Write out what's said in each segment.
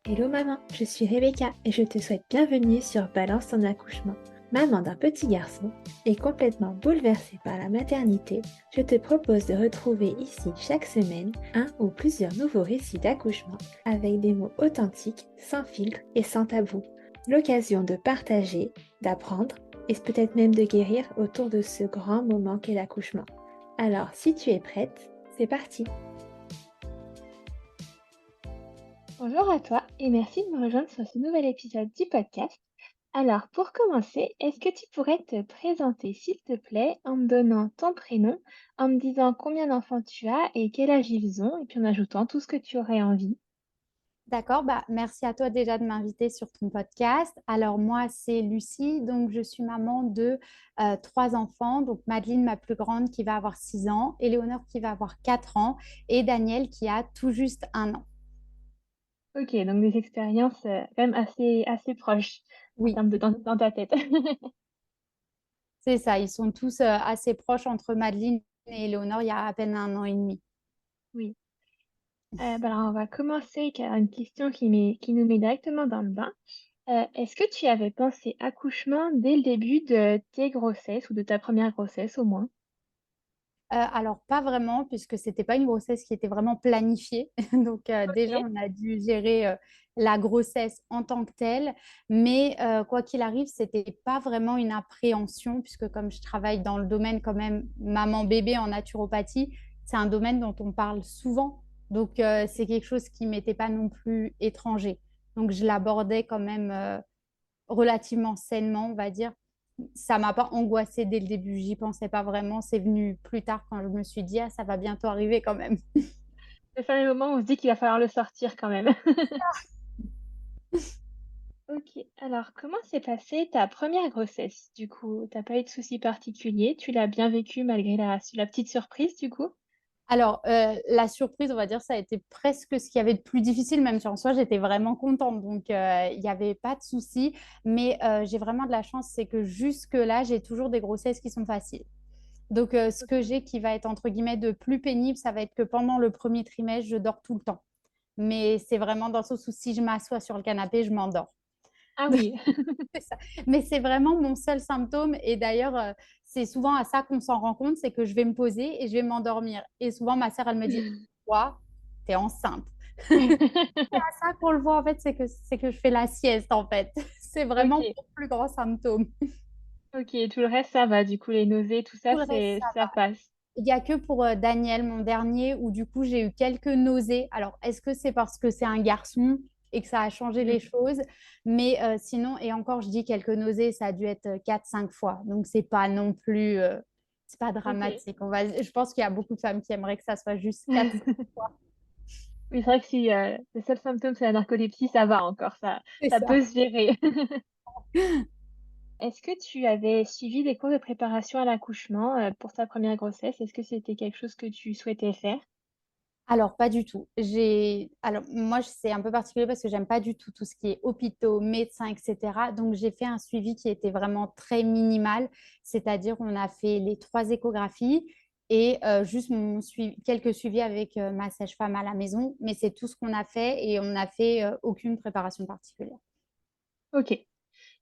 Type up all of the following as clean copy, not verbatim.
Hello maman, je suis Rebecca et je te souhaite bienvenue sur Balance ton accouchement. Maman d'un petit garçon et complètement bouleversée par la maternité, je te propose de retrouver ici chaque semaine un ou plusieurs nouveaux récits d'accouchement avec des mots authentiques, sans filtre et sans tabou. L'occasion de partager, d'apprendre et peut-être même de guérir autour de ce grand moment qu'est l'accouchement. Alors si tu es prête, c'est parti! Bonjour à toi et merci de me rejoindre sur ce nouvel épisode du podcast. Alors, pour commencer, est-ce que tu pourrais te présenter, s'il te plaît, en me donnant ton prénom, en me disant combien d'enfants tu as et quel âge ils ont, et puis en ajoutant tout ce que tu aurais envie. D'accord, merci à toi déjà de m'inviter sur ton podcast. Alors moi, c'est Lucie, donc je suis maman de trois enfants. Donc Madeleine, ma plus grande, qui va avoir 6 ans, Éléonore qui va avoir 4 ans et Daniel qui a tout juste 1 an. Ok, donc des expériences quand même assez proches en Oui, termes de dans ta tête. c'est ça, ils sont tous assez proches entre Madeleine et Éléonore, il y a à peine 1 an et demi. Oui. Alors on va commencer avec une question qui nous met directement dans le bain. Est-ce que tu avais pensé accouchement dès le début de tes grossesses ou de ta première grossesse au moins? Alors, pas vraiment, puisque c'était pas une grossesse qui était vraiment planifiée. Donc, déjà, Ok. on a dû gérer la grossesse en tant que telle. Mais quoi qu'il arrive, c'était pas vraiment une appréhension, puisque comme je travaille dans le domaine quand même maman-bébé en naturopathie, c'est un domaine dont on parle souvent. Donc, c'est quelque chose qui m'était pas non plus étranger. Donc, je l'abordais quand même relativement sainement, on va dire. Ça m'a pas angoissée dès le début, j'y pensais pas vraiment. C'est venu plus tard quand je me suis dit, ah, ça va bientôt arriver quand même. Le fameux moment où on se dit qu'il va falloir le sortir quand même. OK. Alors, comment s'est passée ta première grossesse, du coup? T'as pas eu de soucis particuliers? Tu l'as bien vécu malgré la petite surprise, du coup? Alors, la surprise, on va dire, ça a été presque ce qu'il y avait de plus difficile, même si en soi, j'étais vraiment contente. Donc, il n'y avait pas de souci. Mais j'ai vraiment de la chance, c'est que jusque-là, j'ai toujours des grossesses qui sont faciles. Donc, ce que OK. j'ai qui va être entre guillemets de plus pénible, ça va être que pendant le premier trimestre, je dors tout le temps. Mais c'est vraiment dans le sens où si je m'assois sur le canapé, je m'endors. Ah oui. C'est ça. Mais c'est vraiment mon seul symptôme. Et d'ailleurs, c'est souvent à ça qu'on s'en rend compte, c'est que je vais me poser et je vais m'endormir. Et souvent, ma sœur, elle me dit, toi, t'es enceinte. C'est à ça qu'on le voit, en fait, c'est que je fais la sieste, en fait. C'est vraiment OK. mon plus grand symptôme. OK, tout le reste, ça va, du coup, les nausées, tout ça, Tout le reste, ça va. ça passe? Il n'y a que pour Daniel, mon dernier, où du coup, j'ai eu quelques nausées. Alors, est-ce que c'est parce que c'est un garçon et que ça a changé Mmh. les choses? Mais sinon, et encore, je dis quelques nausées, ça a dû être 4-5 fois. Donc, c'est pas non plus, c'est pas OK. dramatique. Je pense qu'il y a beaucoup de femmes qui aimeraient que ça soit juste 4-5 fois. Oui, c'est vrai que si, le seul symptôme, c'est la narcolepsie, ça va encore, C'est ça ça. peut se gérer. Est-ce que tu avais suivi des cours de préparation à l'accouchement, pour ta première grossesse? Est-ce que c'était quelque chose que tu souhaitais faire? Alors, pas du tout. Alors, moi, c'est un peu particulier parce que j'aime pas du tout ce qui est hôpitaux, médecins, etc. Donc, j'ai fait un suivi qui était vraiment très minimal. C'est-à-dire, on a fait les 3 échographies et juste quelques suivis avec ma sage-femme à la maison. Mais c'est tout ce qu'on a fait et on n'a fait aucune préparation particulière. OK.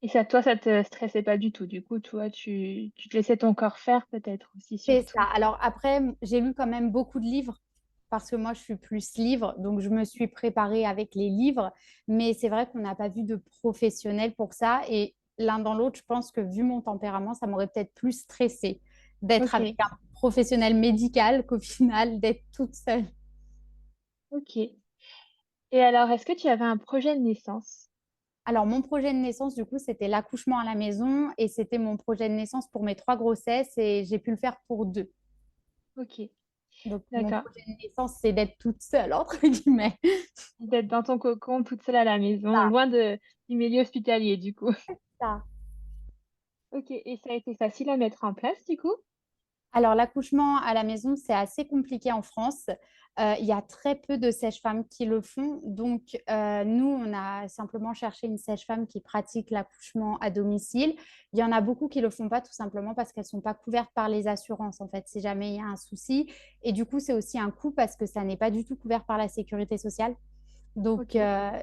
Et ça, toi, ça te stressait pas du tout? Du coup, toi, tu te laissais ton corps faire peut-être aussi C'est ça. surtout? Alors après, j'ai lu quand même beaucoup de livres parce que moi, je suis plus livre, donc je me suis préparée avec les livres, mais c'est vrai qu'on n'a pas vu de professionnel pour ça. Et l'un dans l'autre, je pense que vu mon tempérament, ça m'aurait peut-être plus stressée d'être avec OK, un professionnel médical qu'au final d'être toute seule. OK. Et alors, est-ce que tu avais un projet de naissance? Alors, mon projet de naissance, du coup, c'était l'accouchement à la maison et c'était mon projet de naissance pour mes 3 grossesses et j'ai pu le faire pour 2. OK, Donc, mon d'accord. projet de naissance, c'est d'être toute seule, entre guillemets. D'être dans ton cocon toute seule à la maison, Ça, loin du milieu hospitalier, du coup. ça. OK, et ça a été facile à mettre en place, du coup? Alors, l'accouchement à la maison, c'est assez compliqué en France. Il y a très peu de sages-femmes qui le font. Donc, nous, on a simplement cherché une sage-femme qui pratique l'accouchement à domicile. Il y en a beaucoup qui ne le font pas tout simplement parce qu'elles ne sont pas couvertes par les assurances, en fait, si jamais il y a un souci. Et du coup, c'est aussi un coût parce que ça n'est pas du tout couvert par la sécurité sociale. Donc, Ok.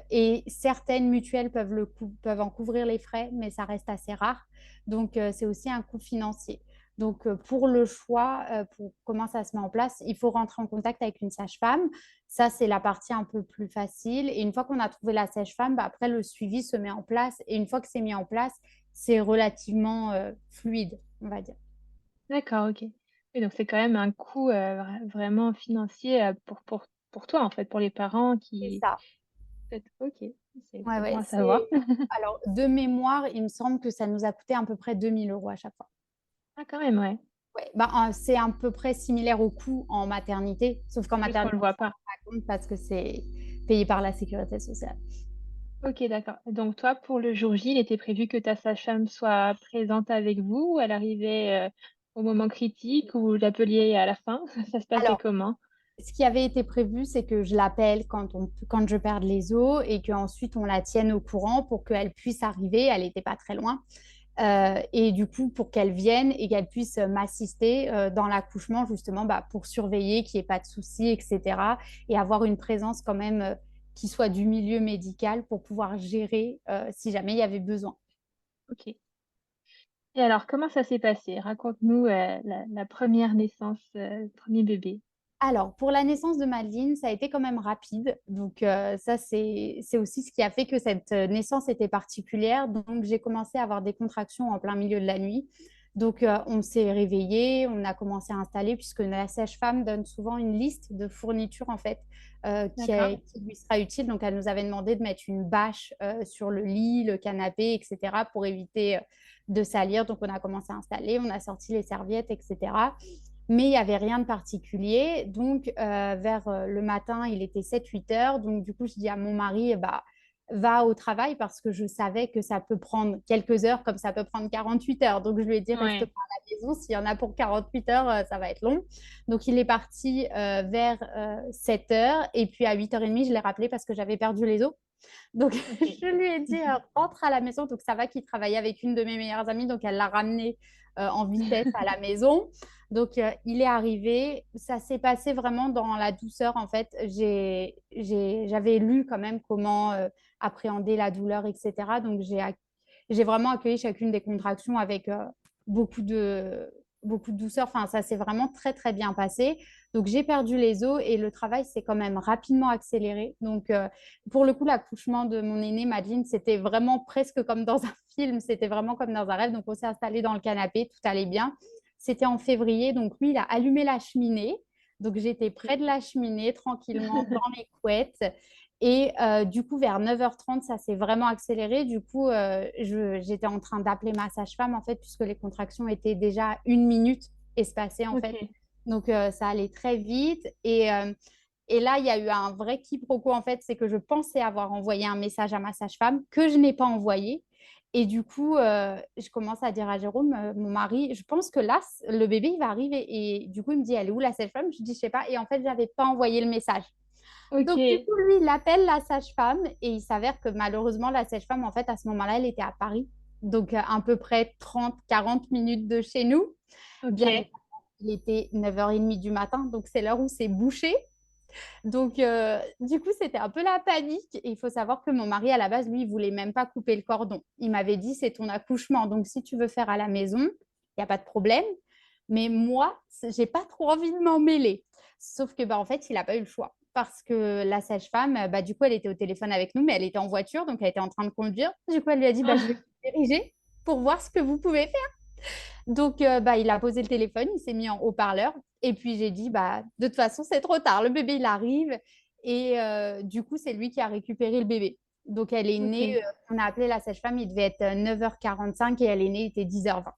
et certaines mutuelles peuvent en couvrir les frais, mais ça reste assez rare. Donc, c'est aussi un coût financier. Donc, pour le choix, pour comment ça se met en place, il faut rentrer en contact avec une sage-femme. Ça, c'est la partie un peu plus facile. Et une fois qu'on a trouvé la sage-femme, bah, après, le suivi se met en place. Et une fois que c'est mis en place, c'est relativement fluide, on va dire. D'accord, OK. Oui, donc c'est quand même un coût, vraiment financier, pour toi, en fait, pour les parents C'est qui ça. OK, Ouais, c'est bon ouais, à savoir. c'est... Alors, de mémoire, il me semble que ça nous a coûté à peu près 2 000 € à chaque fois. Ah quand même, ouais, Ouais, bah, c'est à peu près similaire au coût en maternité, sauf qu'en juste qu'on maternité, le on ne voit s'en pas. rend pas compte parce que c'est payé par la sécurité sociale. OK, d'accord. Donc toi, pour le jour J, il était prévu que ta sage-femme soit présente avec vous ou elle arrivait, au moment critique ou l'appeliez à la fin? Ça se passait Alors, comment? ce qui avait été prévu, c'est que je l'appelle quand je perds les os et qu'ensuite on la tienne au courant pour qu'elle puisse arriver. Elle n'était pas très loin. Et du coup, pour qu'elle vienne et qu'elle puisse m'assister dans l'accouchement, justement, bah, pour surveiller qu'il n'y ait pas de soucis, etc. Et avoir une présence quand même qui soit du milieu médical pour pouvoir gérer si jamais il y avait besoin. OK. Et alors comment ça s'est passé? Raconte-nous, la 1re naissance, 1er bébé. Alors, pour la naissance de Madeleine, ça a été quand même rapide. Donc, ça, c'est aussi ce qui a fait que cette naissance était particulière. Donc, j'ai commencé à avoir des contractions en plein milieu de la nuit. Donc, on s'est réveillé, on a commencé à installer, puisque la sage-femme donne souvent une liste de fournitures, en fait, D'accord. qui lui sera utile. Donc, elle nous avait demandé de mettre une bâche sur le lit, le canapé, etc., pour éviter de salir. Donc, on a commencé à installer, on a sorti les serviettes, etc. Mais il n'y avait rien de particulier. Donc, vers le matin, il était 7 8 heures. Donc, du coup, je dis à mon mari, bah, va au travail parce que je savais que ça peut prendre quelques heures comme ça peut prendre 48 heures. Donc, je lui ai dit, reste pas Ouais. à la maison. S'il y en a pour 48 heures, ça va être long. Donc, il est parti vers 7 heures. Et puis, à 8h30, je l'ai rappelé parce que j'avais perdu les os. Donc, OK. je lui ai dit, rentre à la maison. Donc, ça va qu'il travaillait avec une de mes meilleures amies. Donc, elle l'a ramené en vitesse à la maison. Donc, il est arrivé. Ça s'est passé vraiment dans la douceur. En fait, j'avais lu quand même comment appréhender la douleur, etc. Donc, j'ai vraiment accueilli chacune des contractions avec beaucoup de, beaucoup de douceur. Enfin, ça s'est vraiment très, très bien passé. Donc, j'ai perdu les os et le travail s'est quand même rapidement accéléré. Donc, pour le coup, l'accouchement de mon aîné, Madeleine, c'était vraiment presque comme dans un film. C'était vraiment comme dans un rêve. Donc, on s'est installé dans le canapé, tout allait bien. C'était en février. Donc, lui, il a allumé la cheminée. Donc, j'étais près de la cheminée, tranquillement, dans mes couettes. Et du coup, vers 9h30, ça s'est vraiment accéléré. Du coup, j'étais en train d'appeler ma sage-femme, en fait, puisque les contractions étaient déjà 1 minute espacées, en fait. OK. Donc, ça allait très vite. Et là, il y a eu un vrai quiproquo, en fait. C'est que je pensais avoir envoyé un message à ma sage-femme que je n'ai pas envoyé. Et du coup, je commence à dire à Jérôme, mon mari, je pense que là, le bébé, il va arriver. Et du coup, il me dit, elle est où la sage-femme? Je dis, je sais pas. Et en fait, je n'avais pas envoyé le message. Donc, du OK. coup, lui, il appelle la sage-femme et il s'avère que malheureusement, la sage-femme, en fait, à ce moment-là, elle était à Paris. Donc, à peu près 30 40 minutes de chez nous. Bien évidemment, OK. il était 9h30 du matin, donc c'est l'heure où c'est bouché. Donc, du coup, c'était un peu la panique. Et il faut savoir que mon mari, à la base, lui, il voulait même pas couper le cordon. Il m'avait dit, c'est ton accouchement. Donc, si tu veux faire à la maison, il n'y a pas de problème. Mais moi, j'ai pas trop envie de m'en mêler. Sauf que, bah, en fait, il n'a pas eu le choix. Parce que la sage-femme, bah, du coup, elle était au téléphone avec nous, mais elle était en voiture, donc elle était en train de conduire. Du coup, elle lui a dit, bah, je vais vous diriger pour voir ce que vous pouvez faire. Donc, bah, il a posé le téléphone, il s'est mis en haut-parleur. Et puis, j'ai dit, bah, de toute façon, c'est trop tard. Le bébé, il arrive. Et du coup, c'est lui qui a récupéré le bébé. Donc, elle est née, OK. on a appelé la sage-femme, il devait être 9h45 et elle est née, il était 10h20.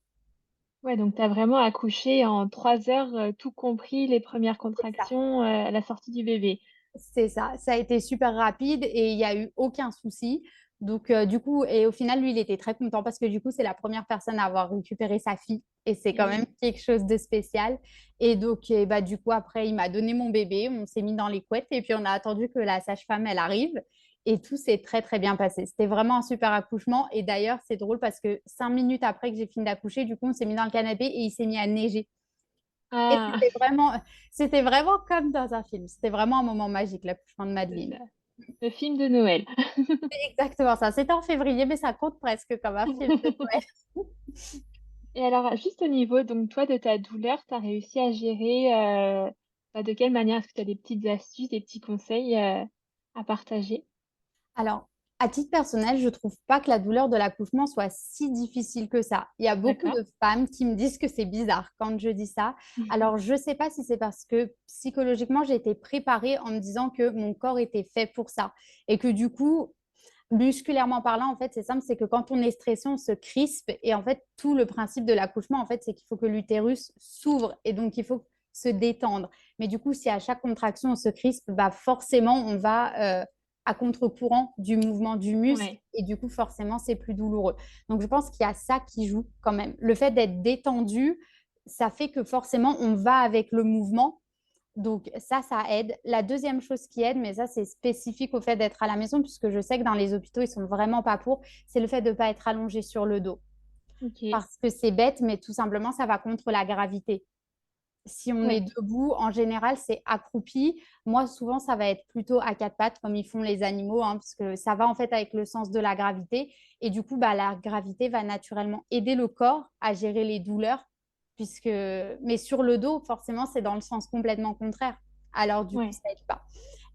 Ouais, donc tu as vraiment accouché en 3 heures, tout compris les premières C'est ça. contractions, à la sortie du bébé? C'est ça. Ça a été super rapide et il n'y a eu aucun souci. Donc, du coup, et au final, lui, il était très content parce que du coup, c'est la première personne à avoir récupéré sa fille et c'est Et quand oui. même quelque chose de spécial. Et donc, bah, du coup, après, il m'a donné mon bébé, on s'est mis dans les couettes et puis on a attendu que la sage-femme, elle arrive et tout s'est très, très bien passé. C'était vraiment un super accouchement. Et d'ailleurs, c'est drôle parce que 5 minutes après que j'ai fini d'accoucher, du coup, on s'est mis dans le canapé et il s'est mis à neiger. Et Ah! c'était vraiment comme dans un film. C'était vraiment un moment magique, l'accouchement de C'est ça. Madeleine. Le film de Noël. C'est exactement ça. C'était en février, mais ça compte presque comme un film de Noël. Et alors, juste au niveau, donc toi, de ta douleur, tu as réussi à gérer, de quelle manière? Est-ce que tu as des petites astuces, des petits conseils, à partager? Alors, à titre personnel, je trouve pas que la douleur de l'accouchement soit si difficile que ça. Il y a beaucoup D'accord. de femmes qui me disent que c'est bizarre quand je dis ça. Alors, je sais pas si c'est parce que psychologiquement, j'ai été préparée en me disant que mon corps était fait pour ça et que du coup, musculairement parlant, en fait, c'est simple, c'est que quand on est stressé, on se crispe et en fait, tout le principe de l'accouchement, en fait, c'est qu'il faut que l'utérus s'ouvre et donc il faut se détendre. Mais du coup, si à chaque contraction, on se crispe, bah forcément, on va à contre-courant du mouvement du muscle Ouais, et du coup, forcément, c'est plus douloureux. Donc, je pense qu'il y a ça qui joue quand même. Le fait d'être détendu, ça fait que forcément, on va avec le mouvement. Donc ça aide. La deuxième chose qui aide, mais ça c'est spécifique au fait d'être à la maison, puisque je sais que dans les hôpitaux, ils sont vraiment pas pour, c'est le fait de ne pas être allongé sur le dos. OK. Parce que c'est bête, mais tout simplement, ça va contre la gravité. Si on est Ouais, debout, en général, c'est accroupi. Moi, souvent, ça va être plutôt à quatre pattes, comme ils font les animaux, hein, parce que ça va en fait avec le sens de la gravité. Et du coup, bah, la gravité va naturellement aider le corps à gérer les douleurs, puisque... mais sur le dos, forcément, c'est dans le sens complètement contraire. Alors, du coup, ouais. ça aide pas.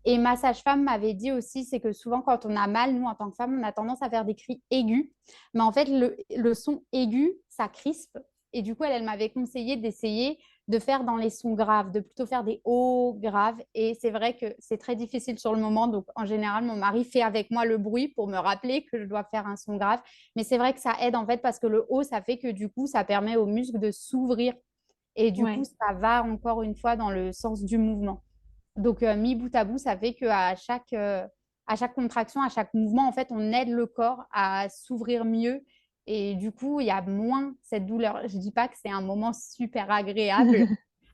Et ma sage-femme m'avait dit aussi, c'est que souvent, quand on a mal, nous, en tant que femme, on a tendance à faire des cris aigus. Mais en fait, le son aigu, ça crispe. Et du coup, elle m'avait conseillé d'essayer de faire dans les sons graves, de plutôt faire des hauts graves. Et c'est vrai que c'est très difficile sur le moment. Donc, en général, mon mari fait avec moi le bruit pour me rappeler que je dois faire un son grave. Mais c'est vrai que ça aide en fait parce que le haut, ça fait que du coup, ça permet aux muscles de s'ouvrir. Et du coup, Ouais. ça va encore une fois dans le sens du mouvement. Donc, mis bout à bout, ça fait à chaque contraction, à chaque mouvement, en fait, on aide le corps à s'ouvrir mieux. Et du coup, il y a moins cette douleur. Je ne dis pas que c'est un moment super agréable.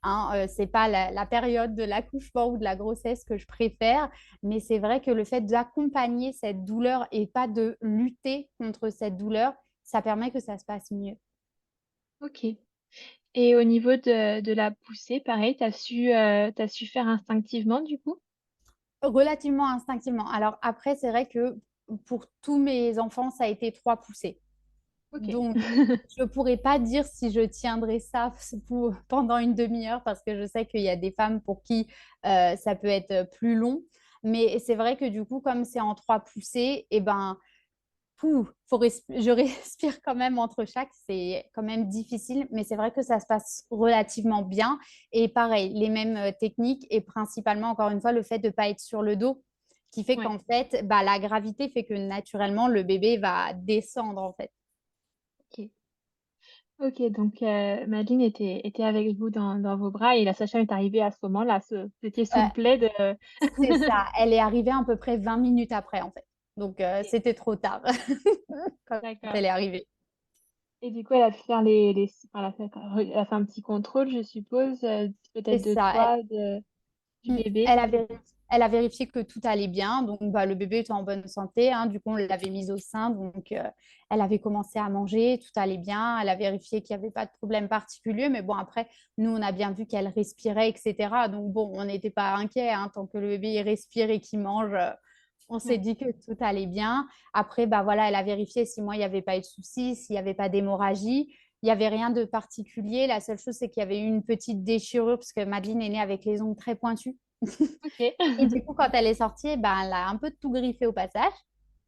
Hein, ce n'est pas la période de l'accouchement ou de la grossesse que je préfère, mais c'est vrai que le fait d'accompagner cette douleur et pas de lutter contre cette douleur, ça permet que ça se passe mieux. OK. Et au niveau de la poussée, pareil, tu su faire instinctivement, du coup? Relativement instinctivement. Alors après, c'est vrai que pour tous mes enfants, ça a été trois poussées. OK. Donc, je ne pourrais pas dire si je tiendrai ça pendant une demi-heure parce que je sais qu'il y a des femmes pour qui ça peut être plus long. Mais c'est vrai que du coup, comme c'est en trois poussées, et ben, je respire quand même entre chaque. C'est quand même difficile, mais c'est vrai que ça se passe relativement bien. Et pareil, les mêmes techniques et principalement, encore une fois, le fait de ne pas être sur le dos qui fait Ouais. qu'en fait, bah, la gravité fait que naturellement, le bébé va descendre en fait. OK. OK, donc Madeleine était avec vous dans vos bras et la sage-femme est arrivée à ce moment-là, vous étiez sous Euh, le plaid, C'est ça. Elle est arrivée à peu près 20 minutes après, en fait. Donc, OK, c'était trop tard quand d'accord. elle est arrivée. Et du coup, elle a pu faire les enfin, elle a fait un petit contrôle, je suppose, C'est peut-être de ça. toi, du bébé? Elle a vérifié que tout allait bien. Donc, bah, le bébé était en bonne santé, hein. Du coup, on l'avait mise au sein. Donc, elle avait commencé à manger. Tout allait bien. Elle a vérifié qu'il n'y avait pas de problème particulier. Mais bon, après, nous, on a bien vu qu'elle respirait, etc. Donc, bon, on n'était pas inquiets, hein. Tant que le bébé il respire et qu'il mange, on s'est Ouais, dit que tout allait bien. Après, bah, voilà, elle a vérifié si moi, il n'y avait pas eu de soucis, s'il n'y avait pas d'hémorragie. Il n'y avait rien de particulier. La seule chose, c'est qu'il y avait eu une petite déchirure parce que Madeleine est née avec les ongles très pointus. OK. Et du coup, quand elle est sortie, ben, elle a un peu tout griffé au passage.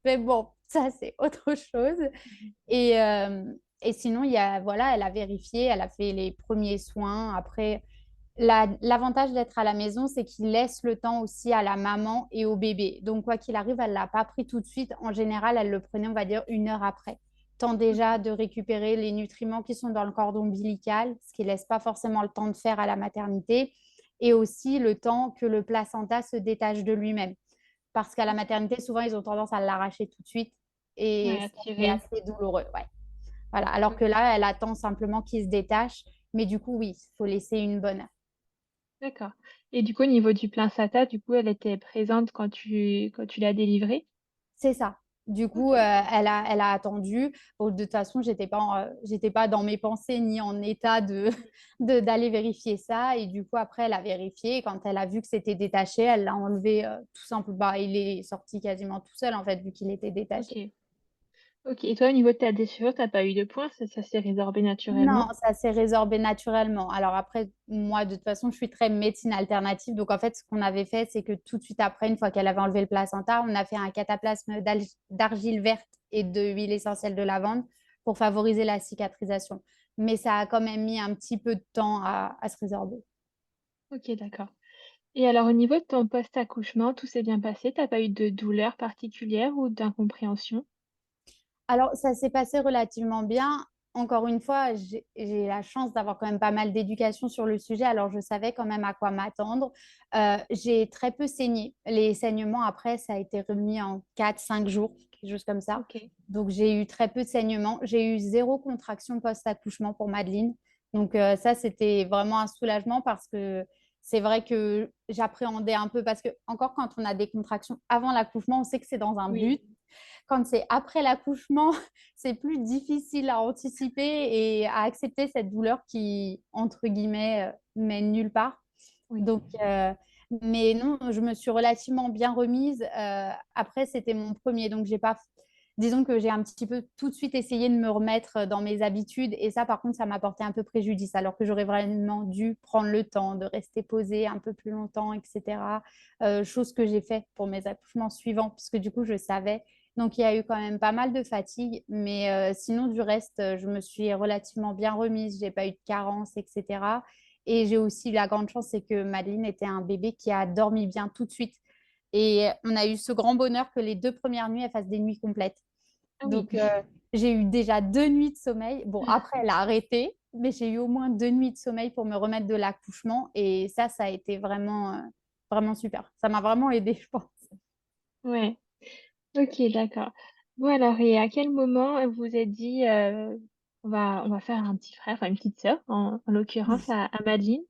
Mais bon, ça, c'est autre chose. Et, euh, et sinon, voilà, elle a vérifié, elle a fait les premiers soins. Après, l'avantage d'être à la maison, c'est qu'il laisse le temps aussi à la maman et au bébé. Donc, quoi qu'il arrive, elle ne l'a pas pris tout de suite. En général, elle le prenait, on va dire, une heure après. Temps déjà OK. de récupérer les nutriments qui sont dans le cordon ombilical, ce qui ne laisse pas forcément le temps de faire à la maternité. Et aussi le temps que le placenta se détache de lui-même. Parce qu'à la maternité, souvent, ils ont tendance à l'arracher tout de suite. Ouais, Et à ça, c'est tirer. assez douloureux. Ouais. Voilà. Alors que OK, là, elle attend simplement qu'il se détache. Mais du coup, oui, il faut laisser une bonne heure. d'accord. Et du coup, au niveau du placenta, du coup, elle était présente quand tu l'as délivré? C'est ça. Du coup, OK. elle a attendu. Bon, de toute façon, j'étais pas dans mes pensées ni en état d'aller vérifier ça. Et du coup, après, elle a vérifié. Quand elle a vu que c'était détaché, elle l'a enlevé tout simplement. Bah, il est sorti quasiment tout seul, en fait, vu qu'il était détaché. OK. OK et toi, au niveau de ta déchirure, tu as pas eu de points? Ça s'est résorbé Non, naturellement? ça s'est résorbé naturellement. Alors après, moi, de toute façon, je suis très médecine alternative. Donc, en fait, ce qu'on avait fait, c'est que tout de suite après, une fois qu'elle avait enlevé le placenta, on a fait un cataplasme d'argile verte et de huile essentielle de lavande pour favoriser la cicatrisation. Mais ça a quand même mis un petit peu de temps à se résorber. OK, d'accord et alors au niveau de ton post-accouchement, tout s'est bien passé? Tu as pas eu de douleurs particulières ou d'incompréhension? Alors, ça s'est passé relativement bien. Encore une fois, j'ai la chance d'avoir quand même pas mal d'éducation sur le sujet, alors je savais quand même à quoi m'attendre. J'ai très peu saigné. Les saignements, après, ça a été remis en 4, 5 jours, quelque chose comme ça. OK. Donc, j'ai eu très peu de saignements. J'ai eu 0 contraction post-accouchement pour Madeleine. Donc, ça, c'était vraiment un soulagement parce que c'est vrai que j'appréhendais un peu parce que, encore quand on a des contractions avant l'accouchement, on sait que c'est dans un Oui, but. Quand c'est après l'accouchement, c'est plus difficile à anticiper et à accepter cette douleur qui, entre guillemets, mène nulle part. oui. Donc, mais non, je me suis relativement bien remise. Après, c'était mon premier, donc j'ai pas. Disons que j'ai un petit peu tout de suite essayé de me remettre dans mes habitudes et ça, par contre, ça m'a porté un peu préjudice, alors que j'aurais vraiment dû prendre le temps de rester posée un peu plus longtemps, etc. Chose que j'ai fait pour mes accouchements suivants, puisque du coup, je savais. Donc, il y a eu quand même pas mal de fatigue, mais sinon, du reste, je me suis relativement bien remise. J'ai pas eu de carence, etc. Et j'ai aussi eu la grande chance, c'est que Madeleine était un bébé qui a dormi bien tout de suite. Et on a eu ce grand bonheur que les 2 premières nuits, elle fasse des nuits complètes. Ah oui. Donc, j'ai eu déjà 2 nuits de sommeil. Bon, après, elle a arrêté, mais j'ai eu au moins 2 nuits de sommeil pour me remettre de l'accouchement. Et ça a été vraiment, vraiment super. Ça m'a vraiment aidée, je pense. Ouais. OK, d'accord. Bon alors et à quel moment, vous vous êtes dit, «On va faire un petit frère», enfin une petite sœur en l'occurrence à Madeleine?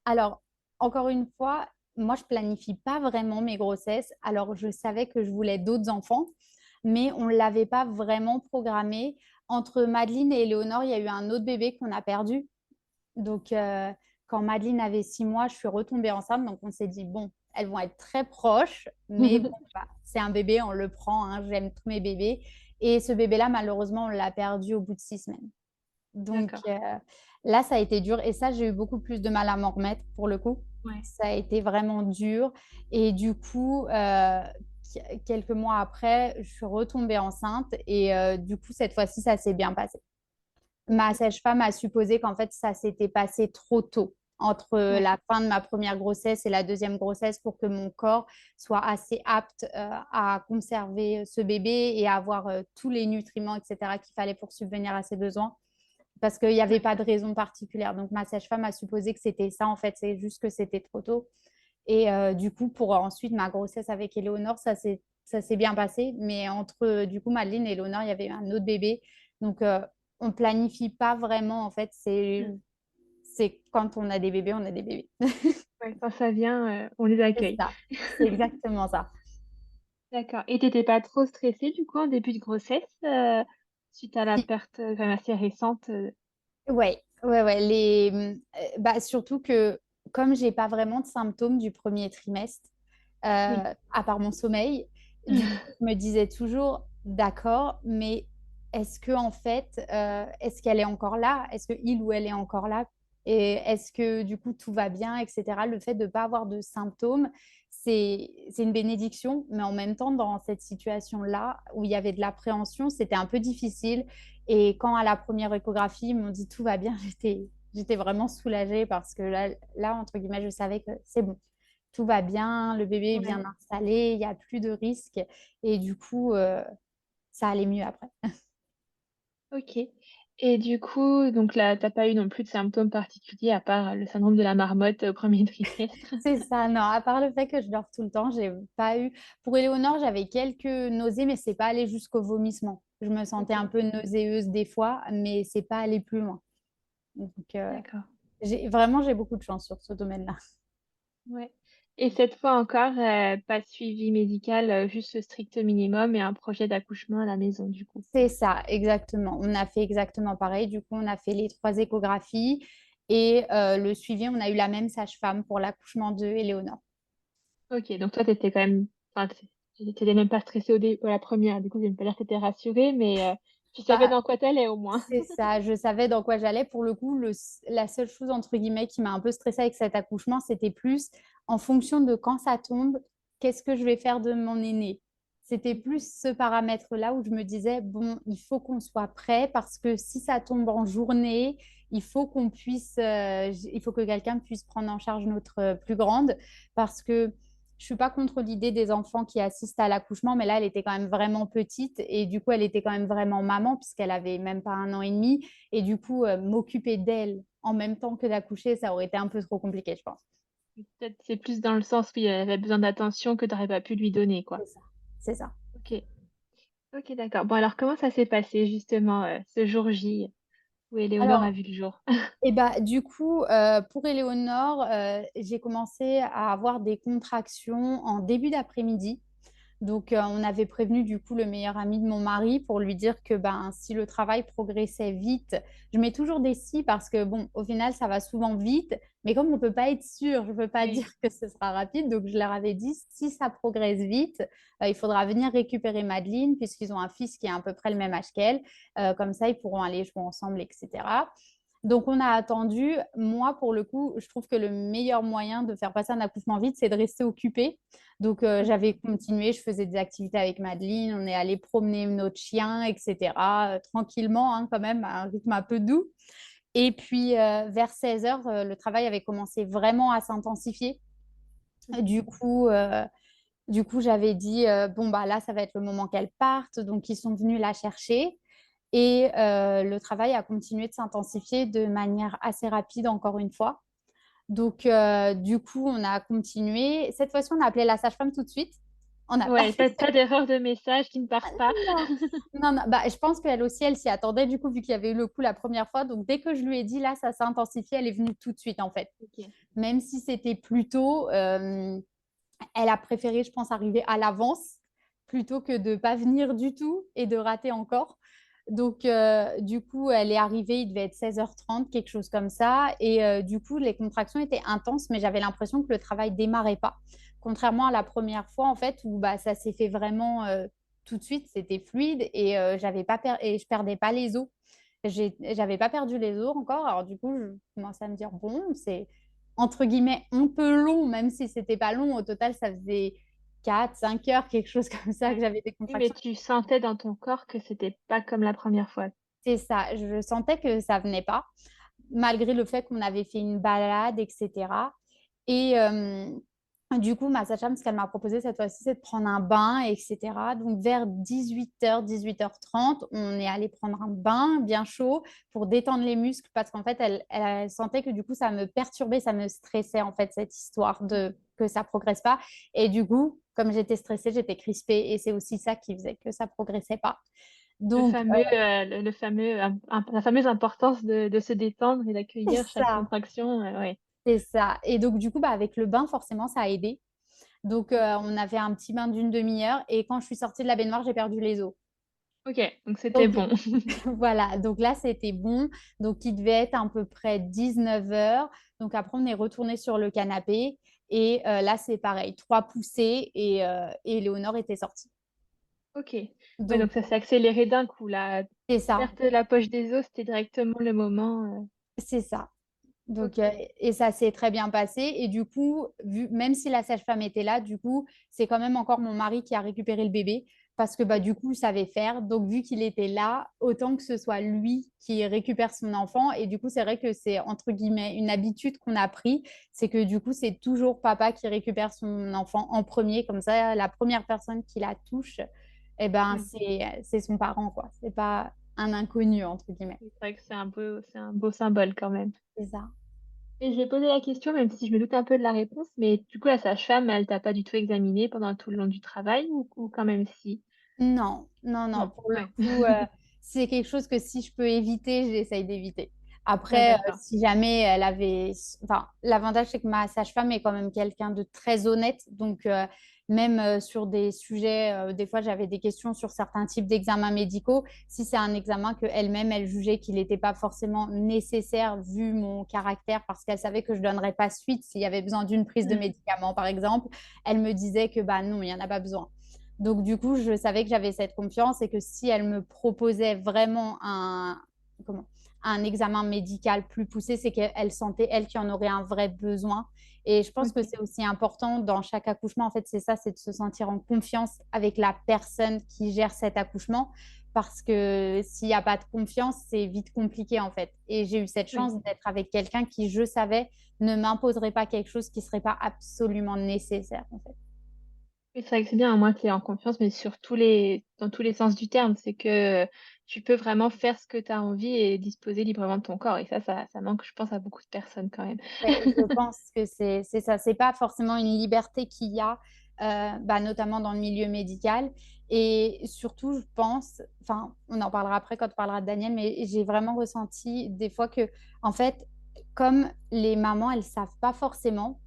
Alors, encore une fois, moi, je planifie pas vraiment mes grossesses. Alors, je savais que je voulais d'autres enfants, mais on ne l'avait pas vraiment programmé. Entre Madeleine et Éléonore, il y a eu un autre bébé qu'on a perdu. Donc, quand Madeleine avait 6 mois, je suis retombée enceinte. Donc, on s'est dit, bon, elles vont être très proches, mais bon, bah, c'est un bébé, on le prend, hein, j'aime tous mes bébés. Et ce bébé-là, malheureusement, on l'a perdu au bout de 6 semaines. Donc D'accord. là, ça a été dur et ça, j'ai eu beaucoup plus de mal à m'en remettre pour le coup. Ouais. Ça a été vraiment dur et du coup, quelques mois après, je suis retombée enceinte et du coup, cette fois-ci, ça s'est bien passé. Ma OK. sage-femme a supposé qu'en fait, ça s'était passé trop tôt entre Ouais. la fin de ma première grossesse et la deuxième grossesse pour que mon corps soit assez apte à conserver ce bébé et à avoir tous les nutriments, etc., qu'il fallait pour subvenir à ses besoins parce qu'il n'y avait Ouais. pas de raison particulière. Donc, ma sage-femme a supposé que c'était ça, en fait, c'est juste que c'était trop tôt. Et du coup, pour ensuite ma grossesse avec Éléonore, ça s'est bien passé. Mais entre, du coup, Madeleine et Éléonore, il y avait un autre bébé. Donc, on ne planifie pas vraiment, en fait. Mmh. C'est quand on a des bébés, on a des bébés. Ouais, quand ça vient, on les C'est accueille. ça. C'est exactement ça. D'accord et tu pas trop stressée du coup en début de grossesse, suite à la perte, quand même assez récente, Ouais, ouais, ouais. Bah, surtout que comme j'ai pas vraiment de symptômes du premier trimestre, Oui. à part mon sommeil, du coup, je me disais toujours, d'accord, mais est-ce que en fait, est-ce qu'elle est encore là? Est-ce que il ou elle est encore là? Et est-ce que du coup tout va bien, etc. Le fait de ne pas avoir de symptômes, c'est une bénédiction, mais en même temps, dans cette situation-là où il y avait de l'appréhension, c'était un peu difficile. Et quand à la première échographie, ils m'ont dit tout va bien, j'étais vraiment soulagée parce que là, entre guillemets, je savais que c'est bon, tout va bien, le bébé est Ouais. bien installé, il n'y a plus de risque. Et du coup, ça allait mieux après. OK et du coup, donc là, tu pas eu non plus de symptômes particuliers à part le syndrome de la marmotte au 1er trimestre? C'est ça, non, à part le fait que je dors tout le temps, j'ai pas eu. Pour Éléonore, j'avais quelques nausées, mais c'est pas allé jusqu'au vomissement. Je me sentais un OK, peu nauséeuse des fois, mais c'est pas allé plus loin. Donc, d'accord. vraiment, j'ai beaucoup de chance sur ce domaine-là. Ouais. Et cette fois encore, pas de suivi médical, juste le strict minimum et un projet d'accouchement à la maison, du coup? C'est ça, exactement. On a fait exactement pareil. Du coup, on a fait les 3 échographies et le suivi, on a eu la même sage-femme pour l'accouchement de Éléonore. OK, donc toi, tu étais quand même enfin, tu étais même pas stressée à la première. Du coup, je vais pas dire que tu étais rassurée, mais tu savais Bah, dans quoi tu allais au moins. c'est ça, je savais dans quoi j'allais. Pour le coup, la seule chose, entre guillemets, qui m'a un peu stressée avec cet accouchement, c'était plus en fonction de quand ça tombe, qu'est-ce que je vais faire de mon aîné. C'était plus ce paramètre-là où je me disais, bon, il faut qu'on soit prêt parce que si ça tombe en journée, il faut qu'on puisse, il faut que quelqu'un puisse prendre en charge notre plus grande parce que je suis pas contre l'idée des enfants qui assistent à l'accouchement, mais là, elle était quand même vraiment petite et du coup, elle était quand même vraiment maman puisqu'elle avait même pas 1 an et demi. Et du coup, m'occuper d'elle en même temps que d'accoucher, ça aurait été un peu trop compliqué, je pense. Peut-être c'est plus dans le sens, oui, elle avait besoin d'attention que tu aurais pas pu lui donner, quoi. C'est ça. C'est ça. OK. OK, d'accord. Bon, alors comment ça s'est passé justement, ce jour J où Éléonore a Alors, vu le jour? et bah, du coup, pour Éléonore, j'ai commencé à avoir des contractions en début d'après-midi. Donc, on avait prévenu du coup le meilleur ami de mon mari pour lui dire que ben, si le travail progressait vite, je mets toujours des si parce que bon, au final, ça va souvent vite, mais comme on ne peut pas être sûr, je ne peux pas Oui. dire que ce sera rapide. Donc, je leur avais dit, si ça progresse vite, il faudra venir récupérer Madeleine puisqu'ils ont un fils qui a à peu près le même âge qu'elle. Comme ça, ils pourront aller jouer ensemble, etc. Donc, on a attendu. Moi, pour le coup, je trouve que le meilleur moyen de faire passer un accouchement vite, c'est de rester occupé. Donc, j'avais continué, je faisais des activités avec Madeleine, on est allé promener notre chien, etc. Tranquillement, hein, quand même, à un rythme un peu doux. Et puis, vers 16 heures, le travail avait commencé vraiment à s'intensifier. Du coup, j'avais dit, bon, bah là, ça va être le moment qu'elle parte. Donc, ils sont venus la chercher. Et le travail a continué de s'intensifier de manière assez rapide, encore une fois. Donc, du coup, on a continué. Cette fois-ci, on a appelé la sage-femme tout de suite. On n'a pas Ouais, fait pas d'erreur de message qui ne part pas. non, non, non. Bah, je pense qu'elle aussi, elle s'y attendait, du coup, vu qu'il y avait eu le coup la première fois. Donc, dès que je lui ai dit, là, ça s'est intensifié, elle est venue tout de suite, en fait. OK. Même si c'était plus tôt, elle a préféré, je pense, arriver à l'avance plutôt que de ne pas venir du tout et de rater encore. Donc, du coup, elle est arrivée, il devait être 16h30, quelque chose comme ça. Et du coup, les contractions étaient intenses, mais j'avais l'impression que le travail démarrait pas. Contrairement à la première fois, en fait, où bah, ça s'est fait vraiment tout de suite, c'était fluide et, j'avais pas et je perdais pas les os. J'avais pas perdu les os encore. Alors, du coup, je commençais à me dire, bon, c'est entre guillemets un peu long, même si c'était pas long. Au total, ça faisait 4, 5 heures, quelque chose comme ça, que Ouais. j'avais des Oui, mais contractions. tu sentais dans ton corps que c'était pas comme la première fois. C'est ça, je sentais que ça venait pas, malgré le fait qu'on avait fait une balade, etc. Et du coup, ma sage-femme, ce qu'elle m'a proposé cette fois-ci, c'est de prendre un bain, etc. Donc, vers 18h, 18h30, on est allé prendre un bain bien chaud pour détendre les muscles parce qu'en fait, elle sentait que du coup, ça me perturbait, ça me stressait, en fait, cette histoire de que ça progresse pas. Et du coup, comme j'étais stressée, j'étais crispée et c'est aussi ça qui faisait que ça progressait pas. Donc, Le fameux la fameuse importance de se détendre et c'est d'accueillir chaque ça. contraction, ouais. C'est ça. Et donc, du coup, bah, avec le bain, forcément, ça a aidé. Donc, on a fait un petit bain d'une demi-heure. Et quand je suis sortie de la baignoire, j'ai perdu les os. OK, donc c'était Donc, bon. voilà. Donc là, c'était bon. Donc, il devait être à peu près 19 heures. Donc, après, on est retourné sur le canapé. Et là, c'est pareil. 3 poussées et Léonore était sortie. OK. Ouais, Donc, donc ça s'est accéléré d'un coup là. c'est ça. Perte de la poche des os, c'était directement le moment, C'est ça. Donc, OK. et ça s'est très bien passé. Et du coup, même si la sage-femme était là, du coup, c'est quand même encore mon mari qui a récupéré le bébé parce que bah, du coup, il savait faire. Donc, vu qu'il était là, autant que ce soit lui qui récupère son enfant. Et du coup, c'est vrai que c'est entre guillemets une habitude qu'on a pris. C'est que du coup, c'est toujours papa qui récupère son enfant en premier. Comme ça, la première personne qui la touche, eh ben, Mmh. c'est son parent, quoi. C'est pas un inconnu, entre guillemets. C'est vrai que c'est un beau symbole quand même. C'est ça. Et j'ai posé la question, même si je me doute un peu de la réponse, mais du coup, la sage-femme, elle t'a pas du tout examiné pendant tout le long du travail ou quand même si? Non, non, non. Non, Pour le ouais. coup, c'est quelque chose que si je peux éviter, j'essaye d'éviter. Ah, Après, d'accord. si jamais elle avait... Enfin, l'avantage, c'est que ma sage-femme est quand même quelqu'un de très honnête. Donc, même sur des sujets, des fois, j'avais des questions sur certains types d'examens médicaux. Si c'est un examen que elle-même, elle jugeait qu'il n'était pas forcément nécessaire vu mon caractère, parce qu'elle savait que je ne donnerais pas suite s'il y avait besoin d'une prise de Mm. médicaments, par exemple, elle me disait que bah non, il n'y en a pas besoin. Donc, du coup, je savais que j'avais cette confiance et que si elle me proposait vraiment comment, un examen médical plus poussé, c'est qu'elle sentait, elle, qu'il y en aurait un vrai besoin. Et je pense que Ok. c'est aussi important dans chaque accouchement, en fait, c'est ça, c'est de se sentir en confiance avec la personne qui gère cet accouchement. Parce que s'il n'y a pas de confiance, c'est vite compliqué, en fait. Et j'ai eu cette Oui. chance d'être avec quelqu'un qui, je savais, ne m'imposerait pas quelque chose qui ne serait pas absolument nécessaire, en fait. Oui, c'est vrai que c'est bien, à moins que tu aies en confiance, mais sur dans tous les sens du terme. C'est que tu peux vraiment faire ce que tu as envie et disposer librement de ton corps. Et ça manque, je pense, à beaucoup de personnes quand même. Ouais, je pense que c'est ça. C'est pas forcément une liberté qu'il y a, bah, notamment dans le milieu médical. Et surtout, je pense, enfin, on en parlera après quand on parlera de Daniel, mais j'ai vraiment ressenti des fois que, en fait, comme les mamans, elles savent pas forcément,